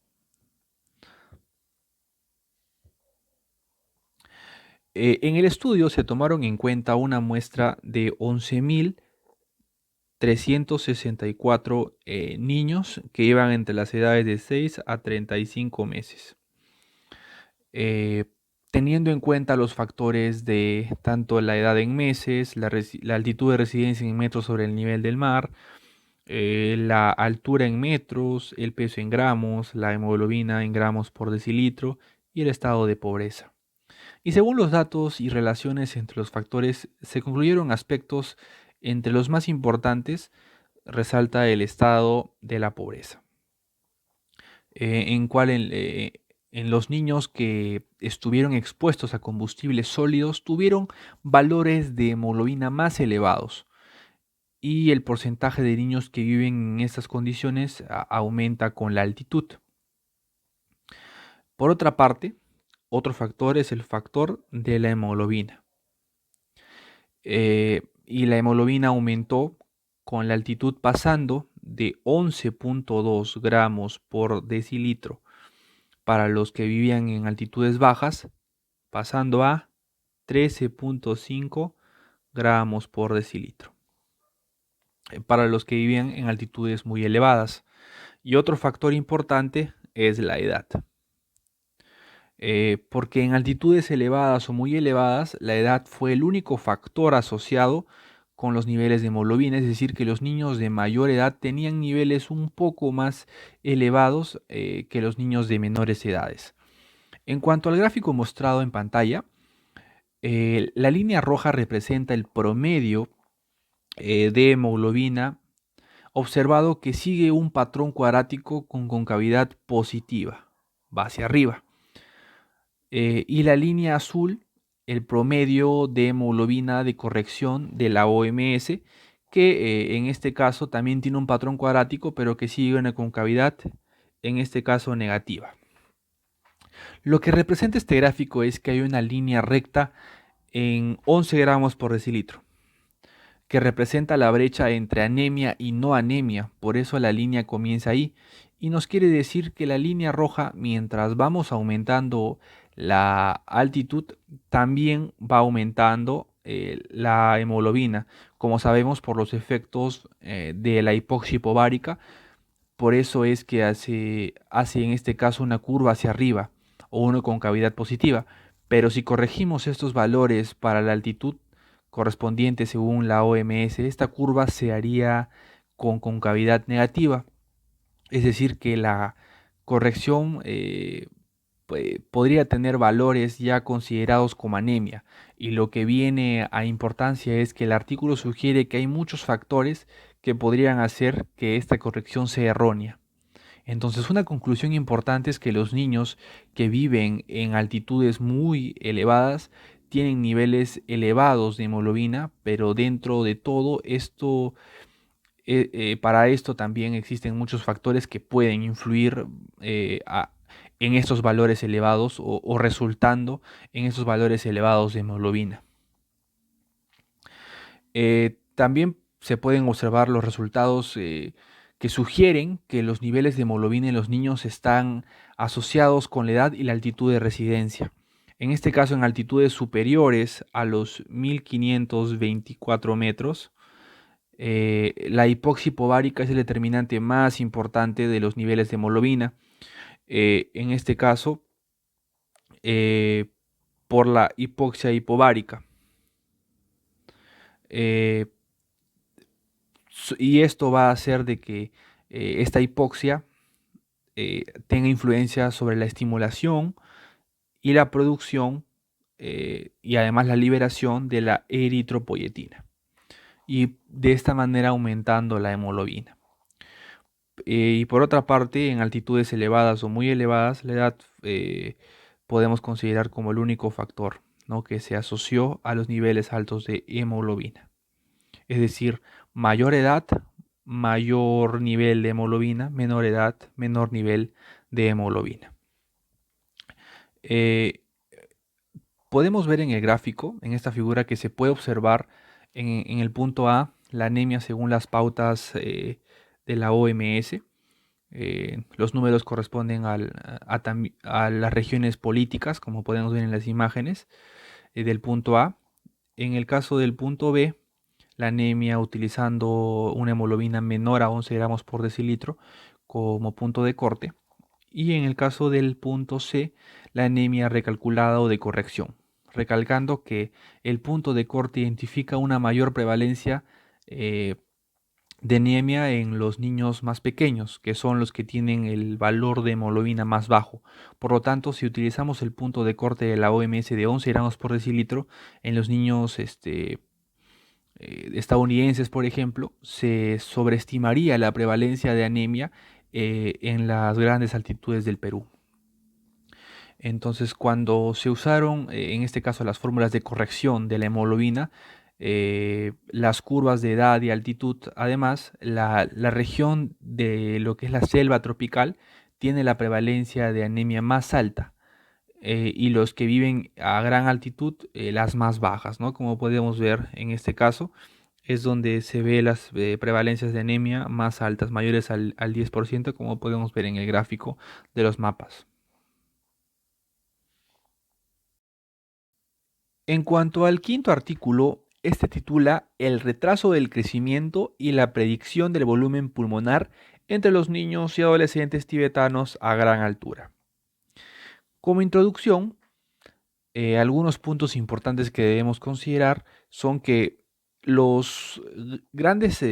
En el estudio se tomaron en cuenta una muestra de 11.364 niños que iban entre las edades de 6 a 35 meses. teniendo en cuenta los factores de tanto la edad en meses, la altitud de residencia en metros sobre el nivel del mar, la altura en metros, el peso en gramos, la hemoglobina en gramos por decilitro y el estado de pobreza. Y según los datos y relaciones entre los factores, se concluyeron aspectos entre los más importantes, resalta el estado de la pobreza, en cual en los niños que estuvieron expuestos a combustibles sólidos tuvieron valores de hemoglobina más elevados y el porcentaje de niños que viven en estas condiciones aumenta con la altitud. Por otra parte, otro factor es el factor de la hemoglobina. Y la hemoglobina aumentó con la altitud pasando de 11.2 gramos por decilitro para los que vivían en altitudes bajas, pasando a 13.5 gramos por decilitro para los que vivían en altitudes muy elevadas. Y otro factor importante es la edad. Porque en altitudes elevadas o muy elevadas, la edad fue el único factor asociado con los niveles de hemoglobina, es decir, que los niños de mayor edad tenían niveles un poco más elevados que los niños de menores edades. En cuanto al gráfico mostrado en pantalla, la línea roja representa el promedio de hemoglobina observado que sigue un patrón cuadrático con concavidad positiva, va hacia arriba. Y la línea azul, el promedio de hemoglobina de corrección de la OMS, que en este caso también tiene un patrón cuadrático, pero que sigue una concavidad, en este caso negativa. Lo que representa este gráfico es que hay una línea recta en 11 gramos por decilitro, que representa la brecha entre anemia y no anemia, por eso la línea comienza ahí, y nos quiere decir que la línea roja, mientras vamos aumentando la altitud, también va aumentando la hemoglobina, como sabemos por los efectos de la hipoxia hipovárica, por eso es que hace en este caso una curva hacia arriba o una concavidad positiva, pero si corregimos estos valores para la altitud correspondiente según la OMS, esta curva se haría con concavidad negativa, es decir, que la corrección podría tener valores ya considerados como anemia. Y lo que viene a importancia es que el artículo sugiere que hay muchos factores que podrían hacer que esta corrección sea errónea. Entonces, una conclusión importante es que los niños que viven en altitudes muy elevadas tienen niveles elevados de hemoglobina, pero dentro de todo esto, para esto también existen muchos factores que pueden influir en estos valores elevados o resultando en estos valores elevados de hemoglobina. También se pueden observar los resultados que sugieren que los niveles de hemoglobina en los niños están asociados con la edad y la altitud de residencia. En este caso, en altitudes superiores a los 1524 metros, la hipoxia hipovárica es el determinante más importante de los niveles de hemoglobina. En este caso, por la hipoxia hipovárica. Eh, y esto va a hacer de que esta hipoxia tenga influencia sobre la estimulación y la producción y además la liberación de la eritropoyetina y de esta manera aumentando la hemoglobina. Y por otra parte, en altitudes elevadas o muy elevadas, la edad podemos considerar como el único factor, ¿no?, que se asoció a los niveles altos de hemoglobina. Es decir, mayor edad, mayor nivel de hemoglobina, menor edad, menor nivel de hemoglobina. Podemos ver en el gráfico, en esta figura, que se puede observar en el punto A la anemia según las pautas de la OMS. Los números corresponden a las regiones políticas, como podemos ver en las imágenes del punto A. En el caso del punto B, la anemia utilizando una hemoglobina menor a 11 gramos por decilitro como punto de corte. Y en el caso del punto C, la anemia recalculada o de corrección, recalcando que el punto de corte identifica una mayor prevalencia eh, de anemia en los niños más pequeños, que son los que tienen el valor de hemoglobina más bajo. Por lo tanto, si utilizamos el punto de corte de la OMS de 11 gramos por decilitro, en los niños estadounidenses, por ejemplo, se sobreestimaría la prevalencia de anemia en las grandes altitudes del Perú. Entonces, cuando se usaron, en este caso, las fórmulas de corrección de la hemoglobina, las curvas de edad y altitud, además, la región de lo que es la selva tropical tiene la prevalencia de anemia más alta, y los que viven a gran altitud, las más bajas, ¿no? Como podemos ver en este caso, es donde se ve las prevalencias de anemia más altas, mayores al 10%, como podemos ver en el gráfico de los mapas. En cuanto al quinto artículo, este titula El retraso del crecimiento y la predicción del volumen pulmonar entre los niños y adolescentes tibetanos a gran altura. Como introducción, algunos puntos importantes que debemos considerar son que los grandes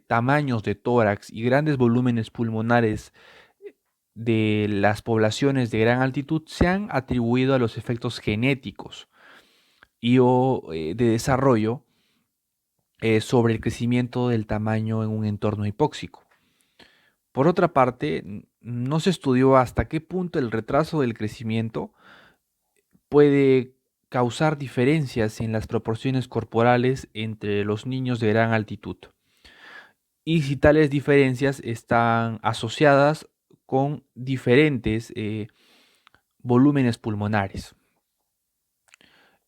tamaños de tórax y grandes volúmenes pulmonares de las poblaciones de gran altitud se han atribuido a los efectos genéticos y o de desarrollo sobre el crecimiento del tamaño en un entorno hipóxico. Por otra parte, no se estudió hasta qué punto el retraso del crecimiento puede causar diferencias en las proporciones corporales entre los niños de gran altitud y si tales diferencias están asociadas con diferentes volúmenes pulmonares.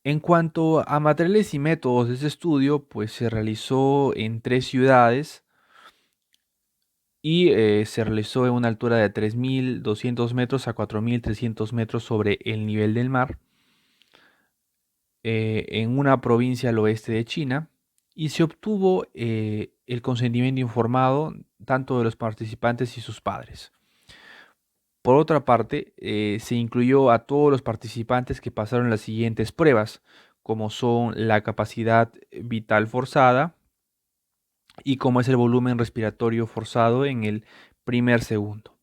En cuanto a materiales y métodos de ese estudio, pues se realizó en 3 ciudades y se realizó en una altura de 3.200 metros a 4.300 metros sobre el nivel del mar, en una provincia al oeste de China, y se obtuvo el consentimiento informado tanto de los participantes y sus padres. Por otra parte, se incluyó a todos los participantes que pasaron las siguientes pruebas, como son la capacidad vital forzada y como es el volumen respiratorio forzado en el primer segundo.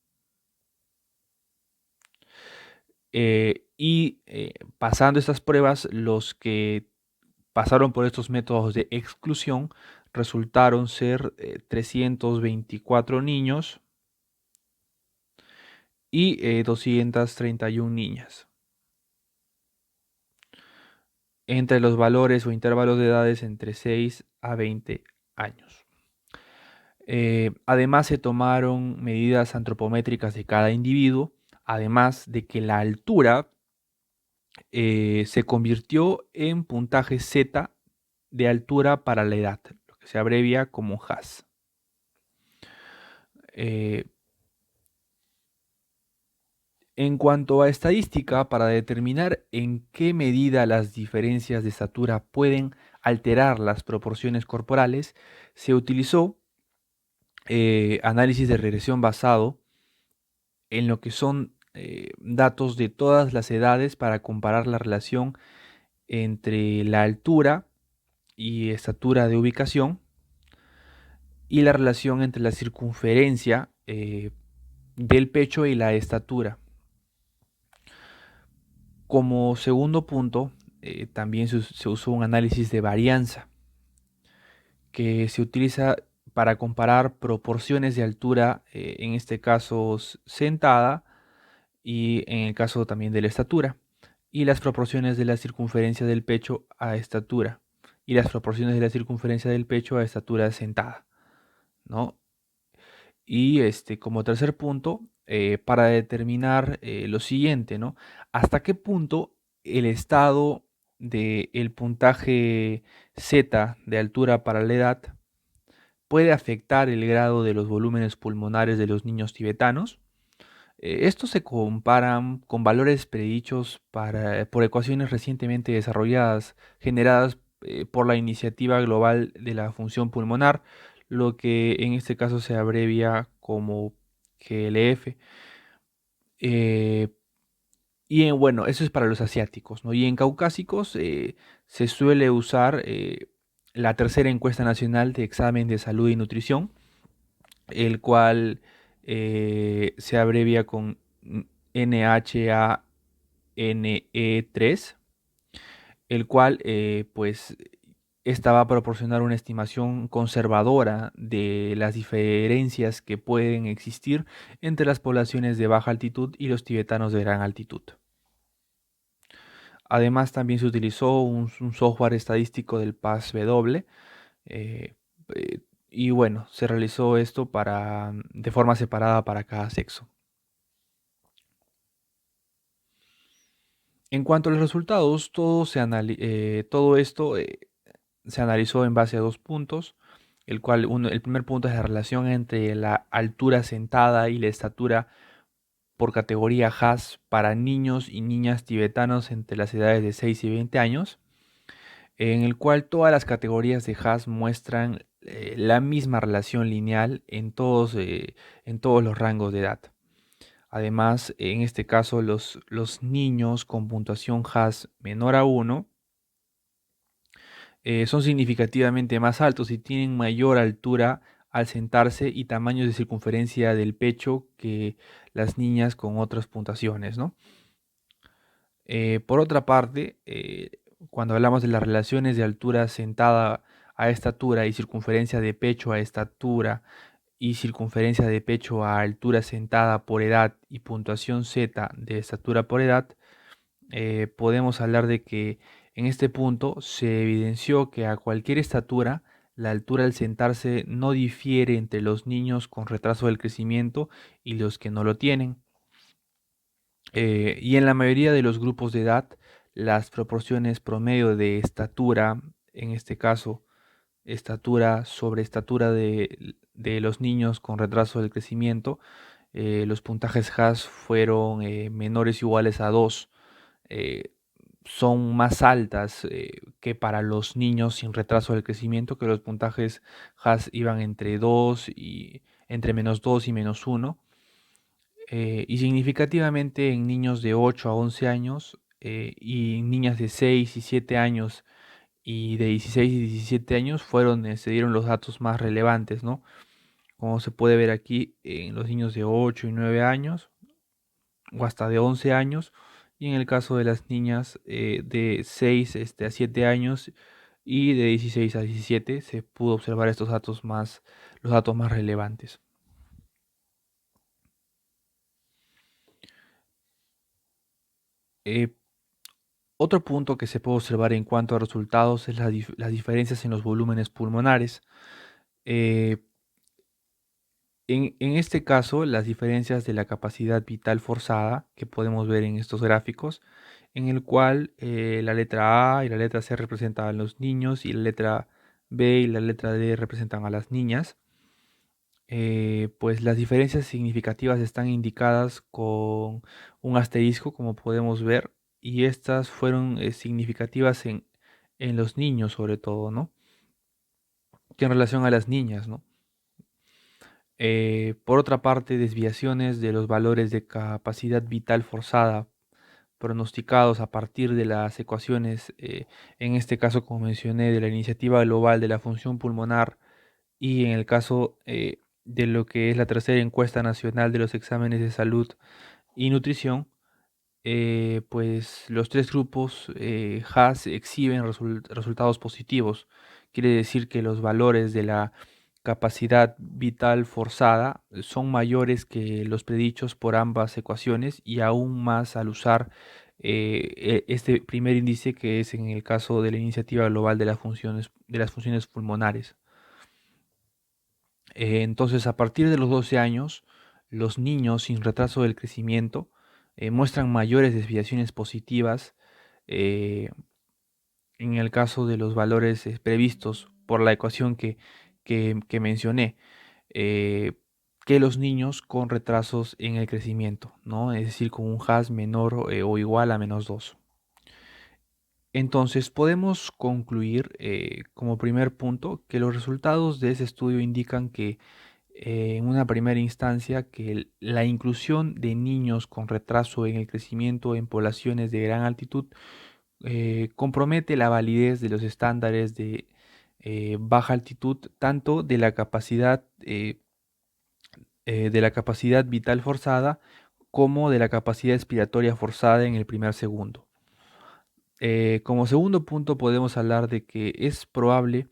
Pasando estas pruebas, los que pasaron por estos métodos de exclusión resultaron ser 324 niños y 231 niñas, entre los valores o intervalos de edades entre 6 a 20 años. Además, se tomaron medidas antropométricas de cada individuo, además de que la altura se convirtió en puntaje Z de altura para la edad, lo que se abrevia como HAS. Eh, en cuanto a estadística, para determinar en qué medida las diferencias de estatura pueden alterar las proporciones corporales, se utilizó análisis de regresión basado en lo que son datos de todas las edades para comparar la relación entre la altura y estatura de ubicación y la relación entre la circunferencia del pecho y la estatura. Como segundo punto, también se usó un análisis de varianza que se utiliza para comparar proporciones de altura, en este caso sentada, y en el caso también de la estatura, y las proporciones de la circunferencia del pecho a estatura, y las proporciones de la circunferencia del pecho a estatura sentada, ¿no? Y como tercer punto, para determinar lo siguiente, ¿no? ¿Hasta qué punto el estado del puntaje Z de altura para la edad puede afectar el grado de los volúmenes pulmonares de los niños tibetanos? Estos se comparan con valores predichos por ecuaciones recientemente desarrolladas, generadas por la Iniciativa Global de la Función Pulmonar, lo que en este caso se abrevia como GLF. Eh, bueno, eso es para los asiáticos, ¿no? Y en caucásicos se suele usar la tercera encuesta nacional de examen de salud y nutrición, el cual se abrevia con NHANE3, el cual pues esta va a proporcionar una estimación conservadora de las diferencias que pueden existir entre las poblaciones de baja altitud y los tibetanos de gran altitud. Además, también se utilizó un software estadístico del PAS-W, eh, eh, y bueno, se realizó esto de forma separada para cada sexo. En cuanto a los resultados, todo esto se analizó en base a dos puntos, el primer punto es la relación entre la altura sentada y la estatura por categoría Haas para niños y niñas tibetanos entre las edades de 6 y 20 años, en el cual todas las categorías de Haas muestran la misma relación lineal en todos los rangos de edad. Además, en este caso, los niños con puntuación Haas menor a 1 son significativamente más altos y tienen mayor altura al sentarse y tamaños de circunferencia del pecho que las niñas con otras puntuaciones, ¿no? Por otra parte, cuando hablamos de las relaciones de altura sentada a estatura y circunferencia de pecho a estatura y circunferencia de pecho a altura sentada por edad y puntuación Z de estatura por edad, podemos hablar de que en este punto se evidenció que a cualquier estatura, la altura al sentarse no difiere entre los niños con retraso del crecimiento y los que no lo tienen. Y en la mayoría de los grupos de edad, las proporciones promedio de estatura, en este caso, estatura sobre estatura de los niños con retraso del crecimiento, los puntajes Haas fueron menores o iguales a 2, eh, son más altas que para los niños sin retraso del crecimiento, que los puntajes Haas iban entre 2 y entre -2 y -1, y significativamente en niños de 8 a 11 años y niñas de 6 y 7 años y de 16 y 17 años se dieron los datos más relevantes, ¿no? Como se puede ver aquí en los niños de 8 y 9 años o hasta de 11 años, y en el caso de las niñas de 6 a 7 años y de 16 a 17 se pudo observar los datos más relevantes. Eh, Otro punto que se puede observar en cuanto a resultados es las diferencias en los volúmenes pulmonares. Eh, en este caso, las diferencias de la capacidad vital forzada que podemos ver en estos gráficos, en el cual la letra A y la letra C representan a los niños y la letra B y la letra D representan a las niñas. Pues las diferencias significativas están indicadas con un asterisco, como podemos ver, y estas fueron significativas en los niños sobre todo, ¿no? Que en relación a las niñas, ¿no? Por otra parte, desviaciones de los valores de capacidad vital forzada pronosticados a partir de las ecuaciones, en este caso, como mencioné, de la iniciativa global de la función pulmonar y en el caso de lo que es la tercera encuesta nacional de los exámenes de salud y nutrición, pues los tres grupos Haas exhiben resultados positivos. Quiere decir que los valores de la capacidad vital forzada son mayores que los predichos por ambas ecuaciones y aún más al usar este primer índice, que es en el caso de la iniciativa global de las funciones pulmonares. Entonces, a partir de los 12 años, los niños sin retraso del crecimiento muestran mayores desviaciones positivas eh, en el caso de los valores previstos por la ecuación que mencioné, eh, que los niños con retrasos en el crecimiento, ¿no? Es decir, con un Haas menor o igual a -2. Entonces, podemos concluir como primer punto que los resultados de ese estudio indican que en una primera instancia que la inclusión de niños con retraso en el crecimiento en poblaciones de gran altitud compromete la validez de los estándares de baja altitud, tanto de la capacidad vital forzada como de la capacidad expiratoria forzada en el primer segundo. Como segundo punto podemos hablar de que es probable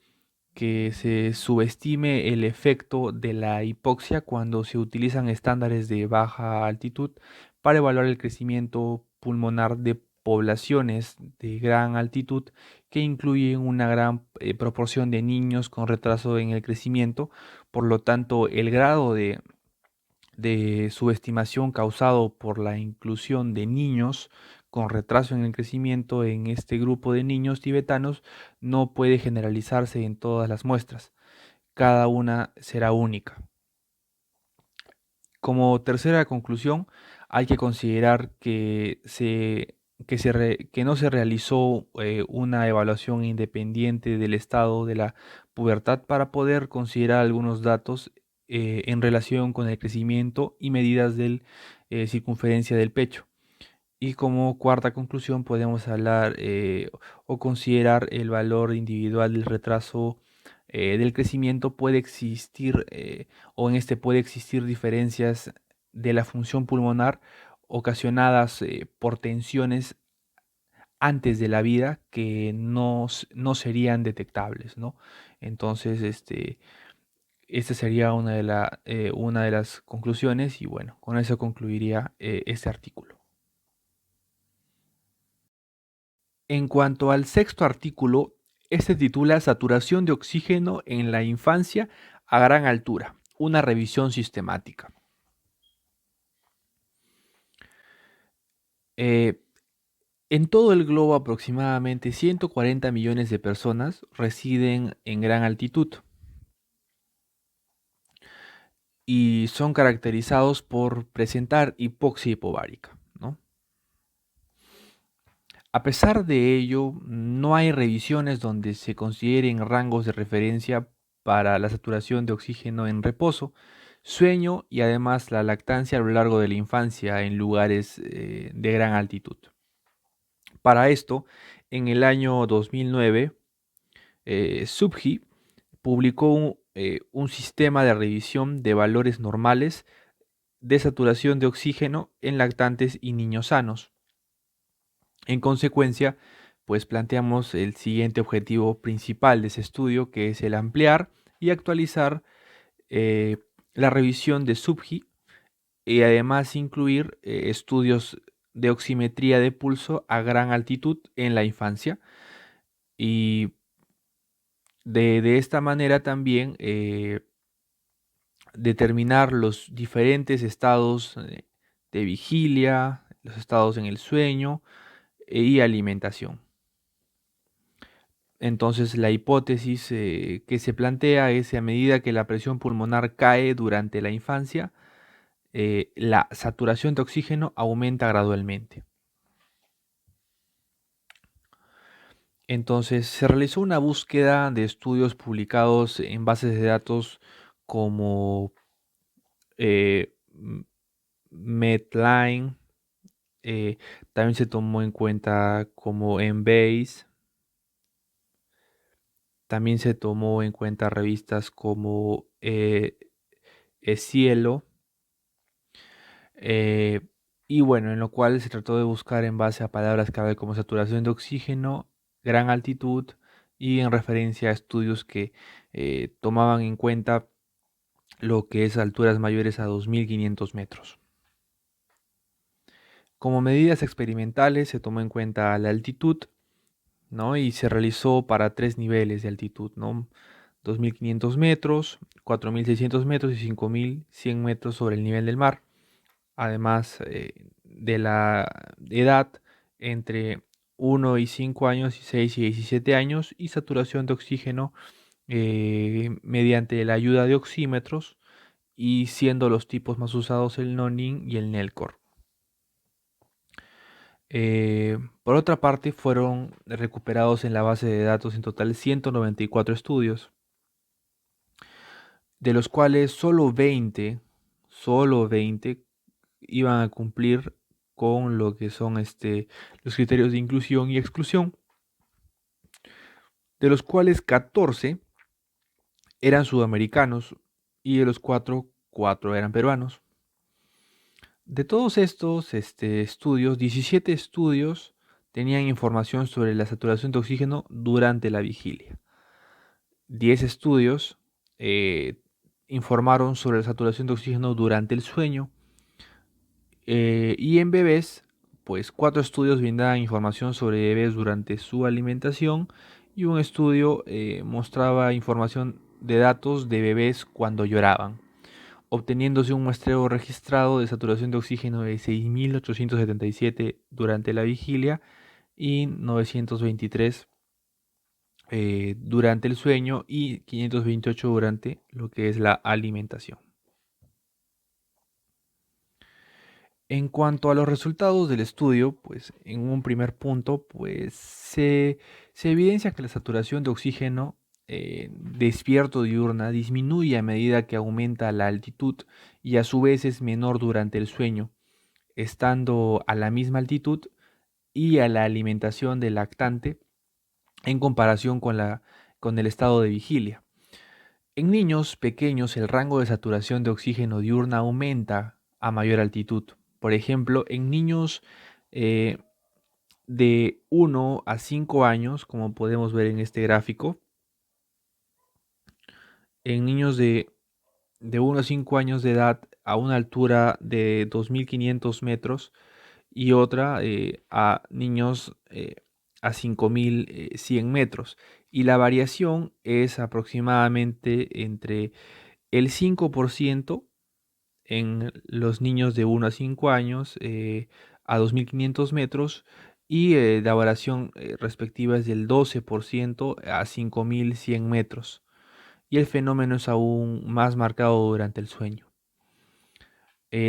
que se subestime el efecto de la hipoxia cuando se utilizan estándares de baja altitud para evaluar el crecimiento pulmonar de poblaciones de gran altitud que incluyen una gran proporción de niños con retraso en el crecimiento. Por lo tanto, el grado de subestimación causado por la inclusión de niños con retraso en el crecimiento en este grupo de niños tibetanos no puede generalizarse en todas las muestras. Cada una será única. Como tercera conclusión, hay que considerar que no se realizó una evaluación independiente del estado de la pubertad para poder considerar algunos datos en relación con el crecimiento y medidas de circunferencia del pecho. Y como cuarta conclusión podemos hablar o considerar el valor individual del retraso del crecimiento. Puede existir o en este puede existir diferencias de la función pulmonar ocasionadas por tensiones antes de la vida que no serían detectables, ¿no? Entonces, esta sería una de las conclusiones y bueno, con eso concluiría este artículo. En cuanto al sexto artículo, este titula Saturación de oxígeno en la infancia a gran altura, una revisión sistemática. Eh, en todo el globo aproximadamente 140 millones de personas residen en gran altitud y son caracterizados por presentar hipoxia hipovárica, ¿no? A pesar de ello, no hay revisiones donde se consideren rangos de referencia para la saturación de oxígeno en reposo, sueño y además la lactancia a lo largo de la infancia en lugares de gran altitud. Para esto, en el año 2009, Subhi publicó un sistema de revisión de valores normales de saturación de oxígeno en lactantes y niños sanos. En consecuencia, pues planteamos el siguiente objetivo principal de ese estudio, que es el ampliar y actualizar eh, la revisión de Subhi y además incluir estudios de oximetría de pulso a gran altitud en la infancia y de esta manera también determinar los diferentes estados de vigilia, los estados en el sueño y alimentación. Entonces la hipótesis que se plantea es que a medida que la presión pulmonar cae durante la infancia, la saturación de oxígeno aumenta gradualmente. Entonces se realizó una búsqueda de estudios publicados en bases de datos como eh, Medline, también se tomó en cuenta como Embase, también se tomó en cuenta revistas como Cielo, eh, y bueno, en lo cual se trató de buscar en base a palabras clave como saturación de oxígeno, gran altitud y en referencia a estudios que tomaban en cuenta lo que es alturas mayores a 2500 metros. Como medidas experimentales se tomó en cuenta la altitud, ¿no? Y se realizó para tres niveles de altitud, ¿no? 2500 metros, 4600 metros y 5100 metros sobre el nivel del mar. Además de la edad entre 1 y 5 años y 6 y 17 años y saturación de oxígeno mediante la ayuda de oxímetros y siendo los tipos más usados el Nonin y el Nelcor. Por otra parte, fueron recuperados en la base de datos en total 194 estudios. de los cuales solo 20 iban a cumplir con lo que son los criterios de inclusión y exclusión, de los cuales 14 eran sudamericanos y de los cuatro eran peruanos. De todos estos estudios, 17 estudios tenían información sobre la saturación de oxígeno durante la vigilia. 10 estudios eh, informaron sobre la saturación de oxígeno durante el sueño. Y en bebés, pues 4 estudios brindaban información sobre bebés durante su alimentación y un estudio mostraba información de datos de bebés cuando lloraban, obteniéndose un muestreo registrado de saturación de oxígeno de 6.877 durante la vigilia y 923 durante el sueño y 528 durante lo que es la alimentación. En cuanto a los resultados del estudio, pues en un primer punto, pues se evidencia que la saturación de oxígeno despierto diurna disminuye a medida que aumenta la altitud y a su vez es menor durante el sueño, estando a la misma altitud y a la alimentación del lactante en comparación con el estado de vigilia. En niños pequeños, el rango de saturación de oxígeno diurna aumenta a mayor altitud. Por ejemplo, en niños eh, de 1 a 5 años, como podemos ver en este gráfico, en niños de 1 a 5 años de edad a una altura de 2.500 metros y otra a niños a 5.100 metros. Y la variación es aproximadamente entre el 5% en los niños de 1 a 5 años a 2.500 metros y la variación respectiva es del 12% a 5.100 metros. Y el fenómeno es aún más marcado durante el sueño.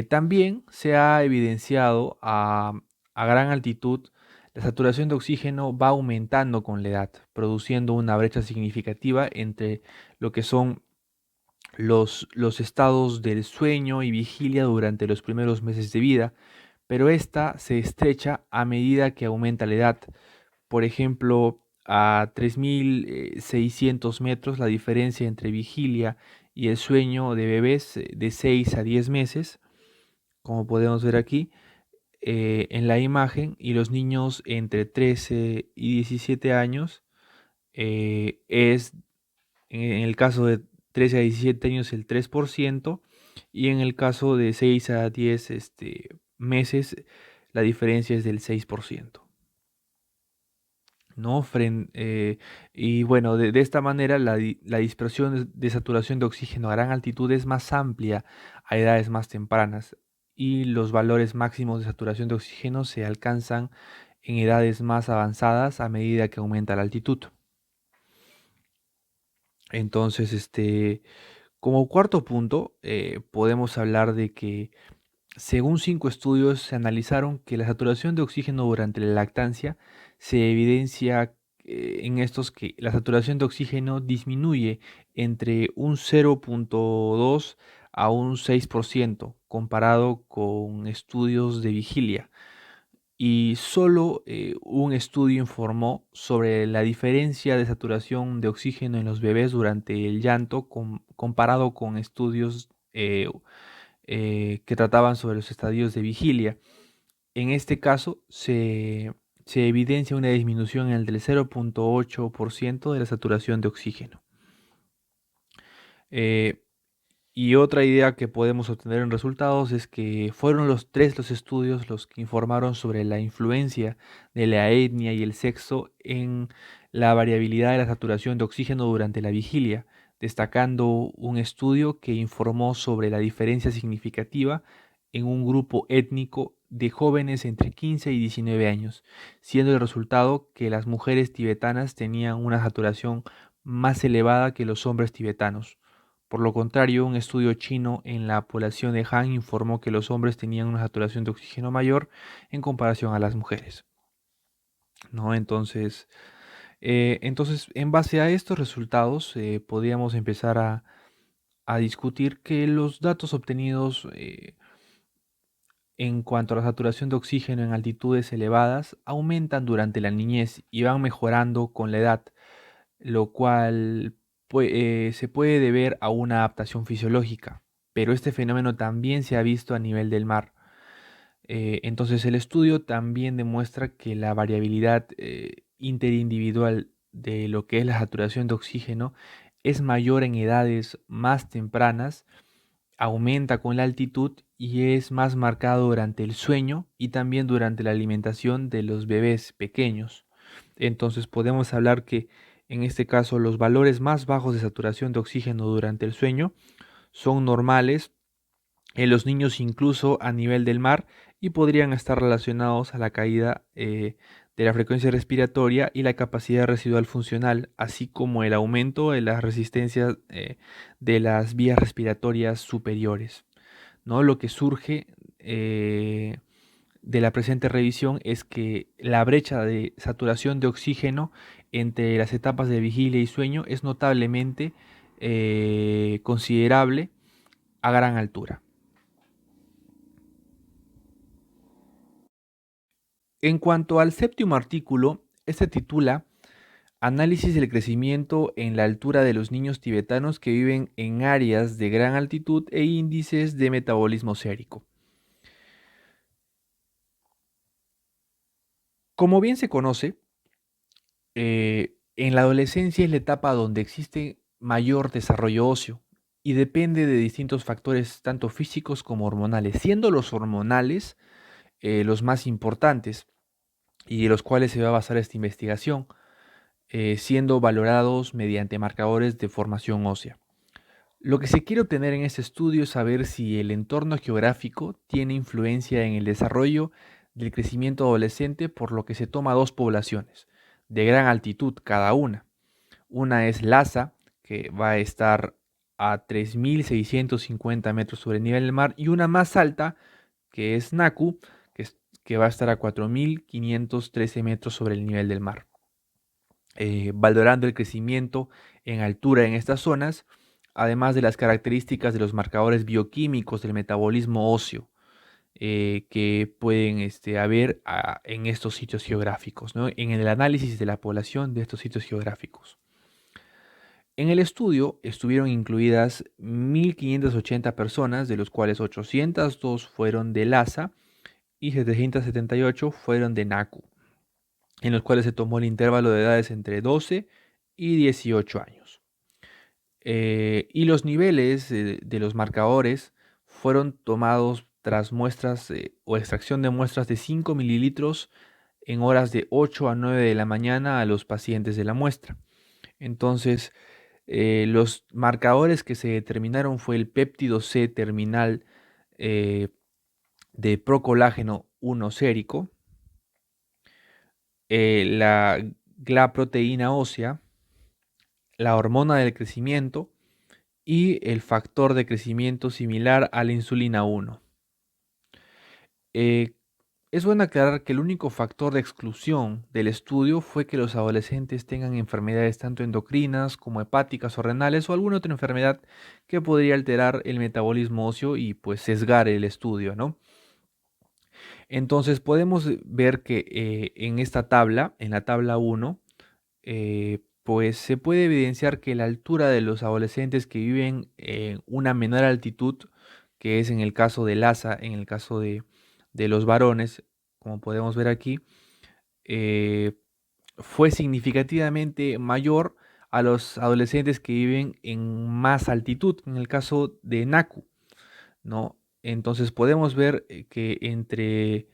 También se ha evidenciado a gran altitud la saturación de oxígeno va aumentando con la edad, produciendo una brecha significativa entre lo que son los estados del sueño y vigilia durante los primeros meses de vida, pero esta se estrecha a medida que aumenta la edad. Por ejemplo, a 3.600 metros la diferencia entre vigilia y el sueño de bebés de 6 a 10 meses, como podemos ver aquí en la imagen, y los niños entre 13 y 17 años es en el caso de 13 a 17 años el 3% y en el caso de 6 a 10 meses la diferencia es del 6%. ¿No? Y bueno, de esta manera la dispersión de saturación de oxígeno a gran altitud es más amplia a edades más tempranas y los valores máximos de saturación de oxígeno se alcanzan en edades más avanzadas a medida que aumenta la altitud. Entonces, como cuarto punto, podemos hablar de que según 5 estudios se analizaron que la saturación de oxígeno durante la lactancia se evidencia en estos que la saturación de oxígeno disminuye entre un 0,2 a un 6% comparado con estudios de vigilia. Y solo un estudio informó sobre la diferencia de saturación de oxígeno en los bebés durante el llanto comparado con estudios que trataban sobre los estadios de vigilia. En este caso se evidencia una disminución en el del 0,8% de la saturación de oxígeno. Eh, y otra idea que podemos obtener en resultados es que fueron los estudios los que informaron sobre la influencia de la etnia y el sexo en la variabilidad de la saturación de oxígeno durante la vigilia, destacando un estudio que informó sobre la diferencia significativa en un grupo étnico de jóvenes entre 15 y 19 años, siendo el resultado que las mujeres tibetanas tenían una saturación más elevada que los hombres tibetanos. Por lo contrario, un estudio chino en la población de Han informó que los hombres tenían una saturación de oxígeno mayor en comparación a las mujeres, ¿no? Entonces, en base a estos resultados, podríamos empezar a discutir que los datos obtenidos en cuanto a la saturación de oxígeno en altitudes elevadas aumentan durante la niñez y van mejorando con la edad, lo cual se puede deber a una adaptación fisiológica, pero este fenómeno también se ha visto a nivel del mar. Entonces el estudio también demuestra que la variabilidad interindividual de lo que es la saturación de oxígeno es mayor en edades más tempranas, aumenta con la altitud y es más marcado durante el sueño y también durante la alimentación de los bebés pequeños. Entonces podemos hablar que en este caso los valores más bajos de saturación de oxígeno durante el sueño son normales en los niños incluso a nivel del mar y podrían estar relacionados a la caída de la frecuencia respiratoria y la capacidad residual funcional, así como el aumento de las resistencias de las vías respiratorias superiores. ¿No? Lo que surge de la presente revisión es que la brecha de saturación de oxígeno entre las etapas de vigilia y sueño es notablemente considerable a gran altura. En cuanto al séptimo artículo, este titula Análisis del crecimiento en la altura de los niños tibetanos que viven en áreas de gran altitud e índices de metabolismo sérico. Como bien se conoce, en la adolescencia es la etapa donde existe mayor desarrollo óseo y depende de distintos factores tanto físicos como hormonales, siendo los hormonales los más importantes y de los cuales se va a basar esta investigación, siendo valorados mediante marcadores de formación ósea. Lo que se quiere obtener en este estudio es saber si el entorno geográfico tiene influencia en el desarrollo del crecimiento adolescente, por lo que se toma dos poblaciones de gran altitud cada una. Una es Lhasa, que va a estar a 3.650 metros sobre el nivel del mar, y una más alta, que es Naku, que va a estar a 4.513 metros sobre el nivel del mar. Valorando el crecimiento en altura en estas zonas, además de las características de los marcadores bioquímicos del metabolismo óseo que pueden haber en estos sitios geográficos, ¿no? En el análisis de la población de estos sitios geográficos. En el estudio estuvieron incluidas 1.580 personas, de los cuales 802 fueron de Lhasa y 778 fueron de Naku, en los cuales se tomó el intervalo de edades entre 12 y 18 años. Y los niveles de los marcadores fueron tomados tras muestras o extracción de muestras de 5 mililitros en horas de 8 a 9 de la mañana a los pacientes de la muestra. Entonces, los marcadores que se determinaron fue el péptido C terminal de procolágeno 1 sérico, la GLA-proteína ósea, la hormona del crecimiento y el factor de crecimiento similar a la insulina 1. Es bueno aclarar que el único factor de exclusión del estudio fue que los adolescentes tengan enfermedades tanto endocrinas como hepáticas o renales o alguna otra enfermedad que podría alterar el metabolismo óseo y pues sesgar el estudio, ¿no? Entonces podemos ver que en esta tabla, en la tabla 1, pues se puede evidenciar que la altura de los adolescentes que viven en una menor altitud, que es en el caso de Lhasa, en el caso de los varones, como podemos ver aquí, eh, fue significativamente mayor a los adolescentes que viven en más altitud, en el caso de Naku, ¿no? Entonces podemos ver que entre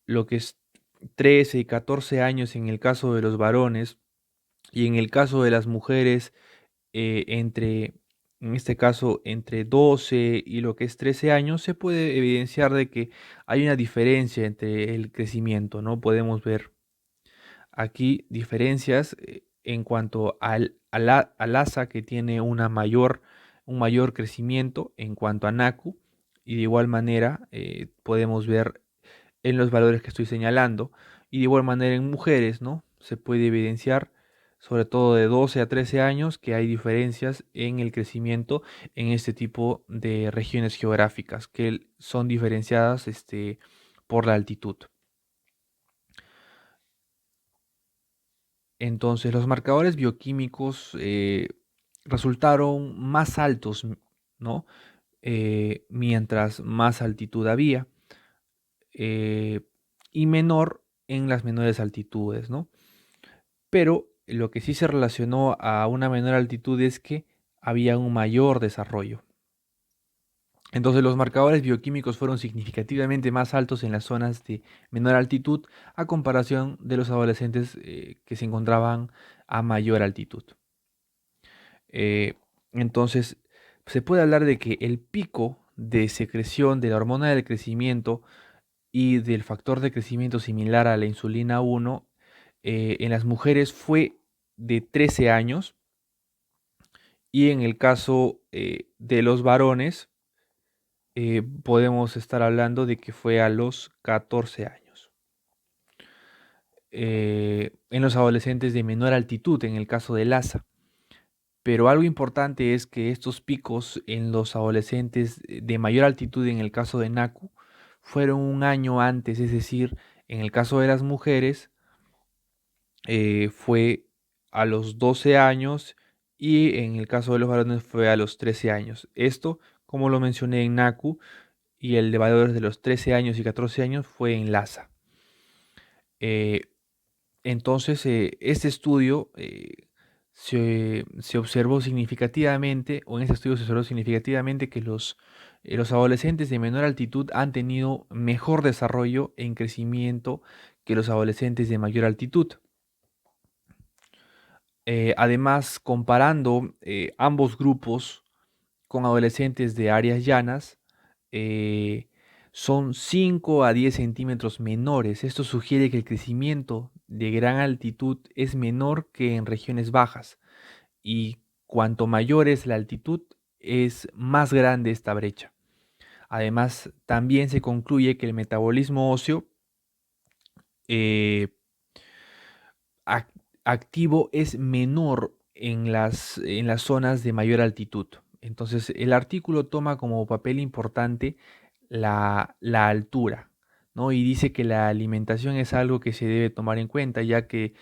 lo que es 13 y 14 años en el caso de los varones y en el caso de las mujeres, en este caso, entre 12 y lo que es 13 años, se puede evidenciar de que hay una diferencia entre el crecimiento, ¿no? Podemos ver aquí diferencias en cuanto al ASA, que tiene un mayor crecimiento en cuanto a NACU, y de igual manera podemos ver en los valores que estoy señalando, y de igual manera en mujeres, ¿no? Se puede evidenciar sobre todo de 12 a 13 años, que hay diferencias en el crecimiento en este tipo de regiones geográficas, que son diferenciadas por la altitud. Entonces, los marcadores bioquímicos resultaron más altos, ¿no? Mientras más altitud había, eh, y menor en las menores altitudes, ¿no? Pero lo que sí se relacionó a una menor altitud es que había un mayor desarrollo. Entonces los marcadores bioquímicos fueron significativamente más altos en las zonas de menor altitud a comparación de los adolescentes que se encontraban a mayor altitud. Eh, entonces se puede hablar de que el pico de secreción de la hormona del crecimiento y del factor de crecimiento similar a la insulina 1 en las mujeres fue de 13 años y en el caso de los varones podemos estar hablando de que fue a los 14 años. En los adolescentes de menor altitud, en el caso de LASA. Pero algo importante es que estos picos en los adolescentes de mayor altitud, en el caso de NACU, fueron un año antes, es decir, en el caso de las mujeres fue a los 12 años y en el caso de los varones fue a los 13 años. Esto, como lo mencioné en NACU, y el de valores de los 13 años y 14 años fue en LASA. Eh, entonces, este estudio se observó significativamente, o en este estudio se observó significativamente que los adolescentes de menor altitud han tenido mejor desarrollo en crecimiento que los adolescentes de mayor altitud. Además, comparando ambos grupos con adolescentes de áreas llanas, eh, son 5 a 10 centímetros menores. Esto sugiere que el crecimiento de gran altitud es menor que en regiones bajas y cuanto mayor es la altitud, es más grande esta brecha. Además, también se concluye que el metabolismo óseo eh, activo es menor en las zonas de mayor altitud. Entonces, el artículo toma como papel importante la altura, ¿no? Y dice que la alimentación es algo que se debe tomar en cuenta, ya que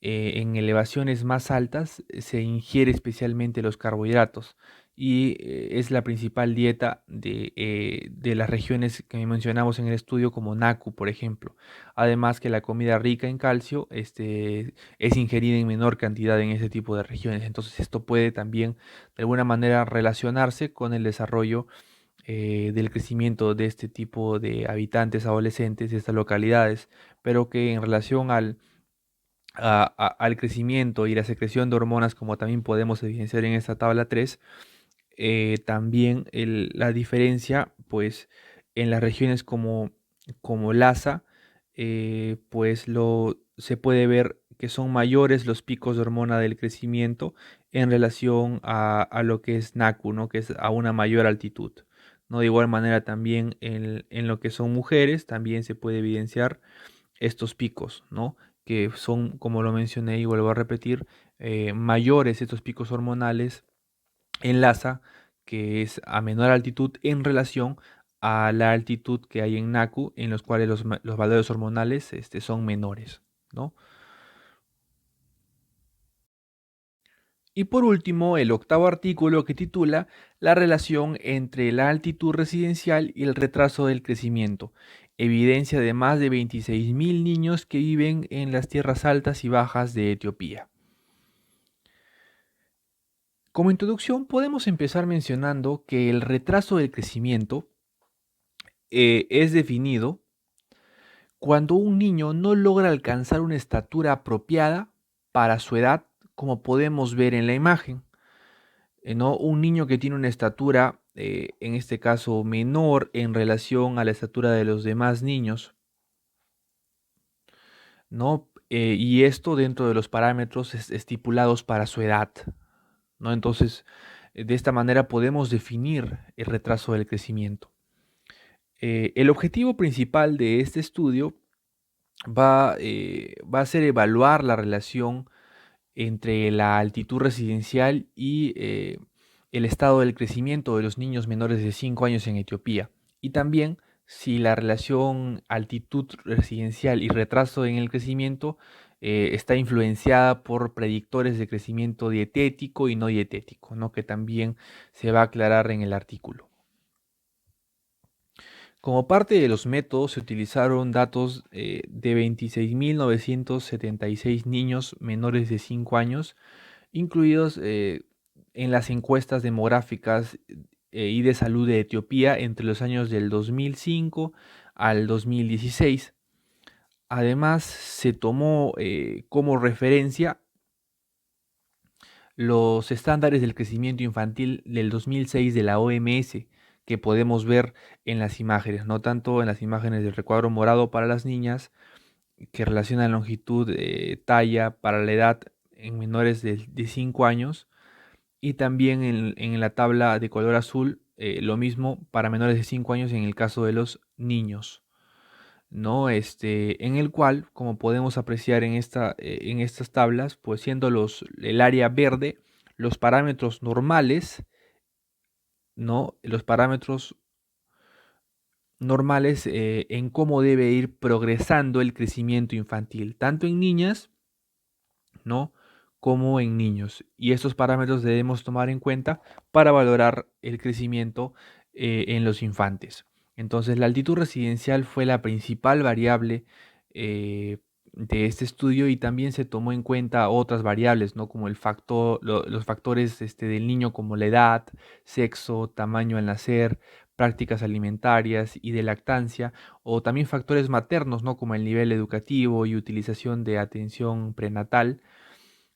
en elevaciones más altas se ingiere especialmente los carbohidratos y es la principal dieta de las regiones que mencionamos en el estudio como NACU, por ejemplo. Además que la comida rica en calcio es ingerida en menor cantidad en ese tipo de regiones. Entonces esto puede también de alguna manera relacionarse con el desarrollo del crecimiento de este tipo de habitantes adolescentes de estas localidades, pero que en relación al crecimiento y la secreción de hormonas, como también podemos evidenciar en esta tabla 3, también la diferencia, pues, en las regiones como Lhasa, pues se puede ver que son mayores los picos de hormona del crecimiento en relación a lo que es NACU, ¿no? Que es a una mayor altitud. ¿No? De igual manera también en lo que son mujeres, también se puede evidenciar estos picos, ¿no? Que son, como lo mencioné y vuelvo a repetir, mayores estos picos hormonales en Lhasa, que es a menor altitud en relación a la altitud que hay en NACU, en los cuales los valores hormonales son menores, ¿no? Y por último, el octavo artículo que titula La relación entre la altitud residencial y el retraso del crecimiento. Evidencia de más de 26.000 niños que viven en las tierras altas y bajas de Etiopía. Como introducción, podemos empezar mencionando que el retraso del crecimiento es definido cuando un niño no logra alcanzar una estatura apropiada para su edad, como podemos ver en la imagen. ¿No? Un niño que tiene una estatura, en este caso, menor en relación a la estatura de los demás niños, ¿no? Y esto dentro de los parámetros estipulados para su edad, ¿no? Entonces, de esta manera podemos definir el retraso del crecimiento. El objetivo principal de este estudio va a ser evaluar la relación entre la altitud residencial y el estado del crecimiento de los niños menores de 5 años en Etiopía. Y también si la relación altitud residencial y retraso en el crecimiento está influenciada por predictores de crecimiento dietético y no dietético, ¿no? Que también se va a aclarar en el artículo. Como parte de los métodos se utilizaron datos de 26.976 niños menores de 5 años, incluidos en las encuestas demográficas y de salud de Etiopía entre los años del 2005 al 2016. Además, se tomó como referencia los estándares del crecimiento infantil del 2006 de la OMS, que podemos ver en las imágenes, no tanto en las imágenes del recuadro morado para las niñas, que relaciona longitud, talla para la edad en menores de 5 años, y también en la tabla de color azul, lo mismo para menores de 5 años en el caso de los niños, ¿no? En el cual, como podemos apreciar en estas tablas, pues siendo el área verde, los parámetros normales, ¿no? Los parámetros normales en cómo debe ir progresando el crecimiento infantil, tanto en niñas, ¿no? Como en niños. Y estos parámetros debemos tomar en cuenta para valorar el crecimiento en los infantes. Entonces, la altitud residencial fue la principal variable de este estudio y también se tomó en cuenta otras variables, ¿no? Como los factores del niño, como la edad, sexo, tamaño al nacer, prácticas alimentarias y de lactancia, o también factores maternos, ¿no? Como el nivel educativo y utilización de atención prenatal,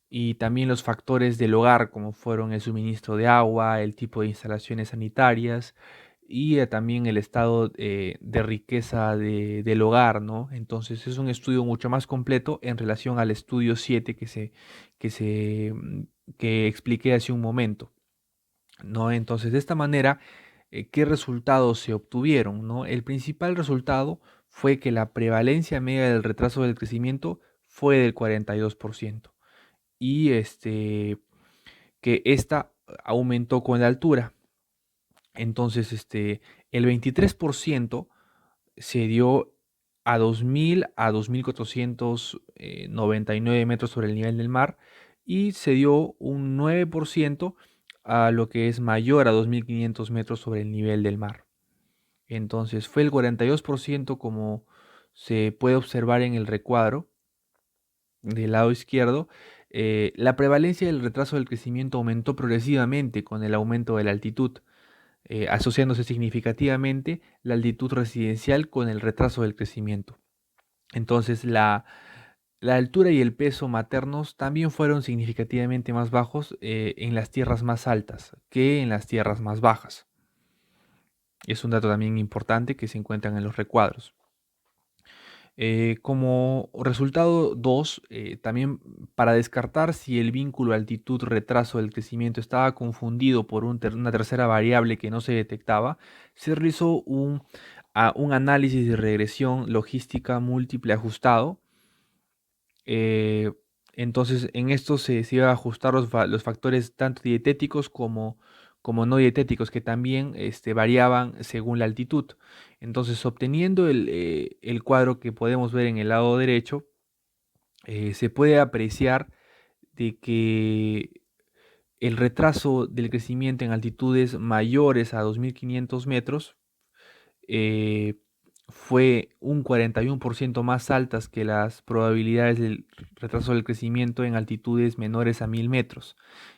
y también los factores del hogar, como fueron el suministro de agua, el tipo de instalaciones sanitarias y también el estado de riqueza del hogar, ¿no? Entonces es un estudio mucho más completo en relación al estudio 7 que se, mm, que expliqué hace un momento, ¿no? Entonces, de esta manera, ¿qué resultados se obtuvieron, no? El principal resultado fue que la prevalencia media del retraso del crecimiento fue del 42% y que esta aumentó con la altura. Entonces, el 23% se dio a 2.000 a 2.499 metros sobre el nivel del mar y se dio un 9% a lo que es mayor a 2.500 metros sobre el nivel del mar. Entonces fue el 42% como se puede observar en el recuadro del lado izquierdo. La prevalencia del retraso del crecimiento aumentó progresivamente con el aumento de la altitud, asociándose significativamente la altitud residencial con el retraso del crecimiento. Entonces la altura y el peso maternos también fueron significativamente más bajos en las tierras más altas que en las tierras más bajas. Es un dato también importante que se encuentran en los recuadros. Como resultado 2, también para descartar si el vínculo altitud-retraso del crecimiento estaba confundido por una tercera variable que no se detectaba, se realizó un análisis de regresión logística múltiple ajustado. eh, entonces, en esto se iba a ajustar los factores tanto dietéticos como no dietéticos, que también variaban según la altitud. Entonces, obteniendo el cuadro que podemos ver en el lado derecho, se puede apreciar de que el retraso del crecimiento en altitudes mayores a 2.500 metros eh, fue un 41% más altas que las probabilidades del retraso del crecimiento en altitudes menores a 1.000 metros,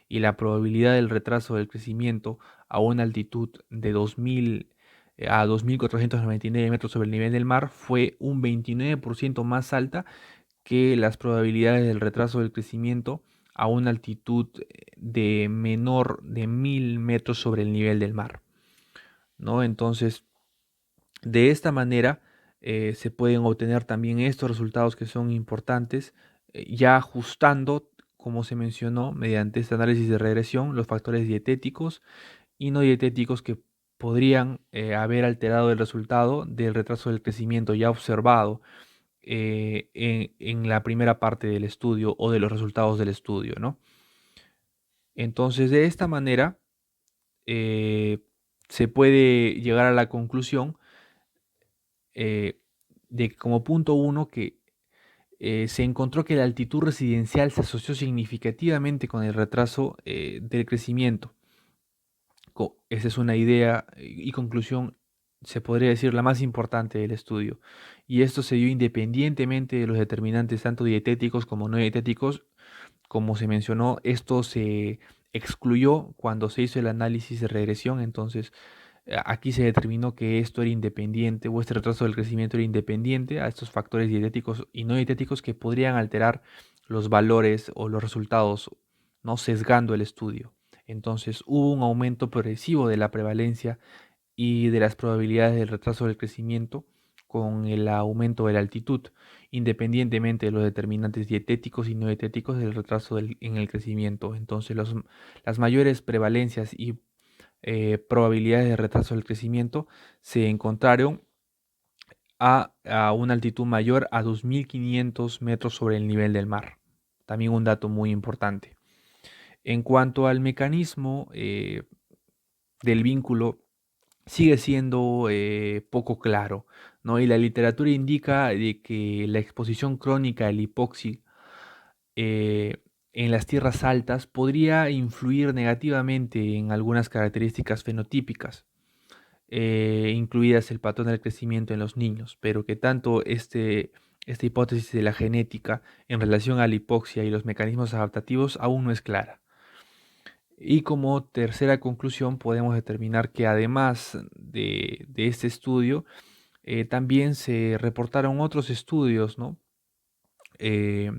y la probabilidad del retraso del crecimiento a una altitud de 2.000 a 2.499 metros sobre el nivel del mar fue un 29% más alta que las probabilidades del retraso del crecimiento a una altitud de menor de 1.000 metros sobre el nivel del mar, ¿no? Entonces, de esta manera se pueden obtener también estos resultados que son importantes, ya ajustando, como se mencionó, mediante este análisis de regresión, los factores dietéticos y no dietéticos que podrían haber alterado el resultado del retraso del crecimiento ya observado en la primera parte del estudio o de los resultados del estudio, ¿no? Entonces, de esta manera, eh, se puede llegar a la conclusión eh, de que como punto uno que se encontró que la altitud residencial se asoció significativamente con el retraso del crecimiento. Esa es una idea y conclusión, se podría decir, la más importante del estudio. Y esto se dio independientemente de los determinantes tanto dietéticos como no dietéticos. Como se mencionó, esto se excluyó cuando se hizo el análisis de regresión. Entonces, aquí se determinó que esto era independiente o este retraso del crecimiento era independiente a estos factores dietéticos y no dietéticos que podrían alterar los valores o los resultados, no sesgando el estudio. Entonces hubo un aumento progresivo de la prevalencia y de las probabilidades del retraso del crecimiento con el aumento de la altitud, independientemente de los determinantes dietéticos y no dietéticos del retraso en el crecimiento. Entonces las mayores prevalencias y probabilidades de retraso del crecimiento se encontraron a una altitud mayor a 2.500 metros sobre el nivel del mar. También un dato muy importante. En cuanto al mecanismo del vínculo, sigue siendo poco claro, ¿no? Y la literatura indica de que la exposición crónica al hipoxia eh, en las tierras altas podría influir negativamente en algunas características fenotípicas, incluidas el patrón del crecimiento en los niños, pero que tanto esta hipótesis de la genética en relación a la hipoxia y los mecanismos adaptativos aún no es clara. Y como tercera conclusión podemos determinar que además de este estudio, también se reportaron otros estudios, ¿no? Eh,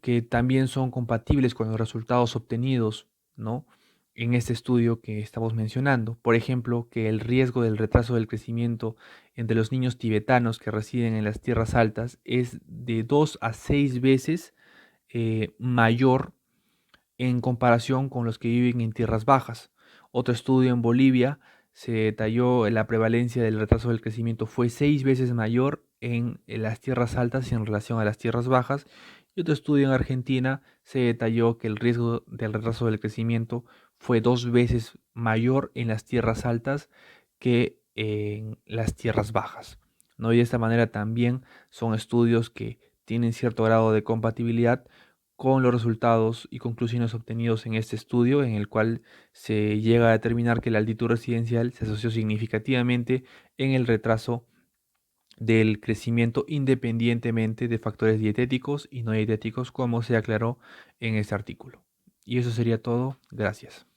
que también son compatibles con los resultados obtenidos, ¿no? En este estudio que estamos mencionando. Por ejemplo, que el riesgo del retraso del crecimiento entre los niños tibetanos que residen en las tierras altas es de 2 a 6 veces mayor en comparación con los que viven en tierras bajas. Otro estudio en Bolivia se detalló la prevalencia del retraso del crecimiento fue 6 veces mayor en las tierras altas y en relación a las tierras bajas. Y otro estudio en Argentina se detalló que el riesgo del retraso del crecimiento fue 2 veces mayor en las tierras altas que en las tierras bajas, ¿no? Y de esta manera también son estudios que tienen cierto grado de compatibilidad con los resultados y conclusiones obtenidos en este estudio, en el cual se llega a determinar que la altitud residencial se asoció significativamente en el retraso del crecimiento independientemente de factores dietéticos y no dietéticos, como se aclaró en este artículo. Y eso sería todo. Gracias.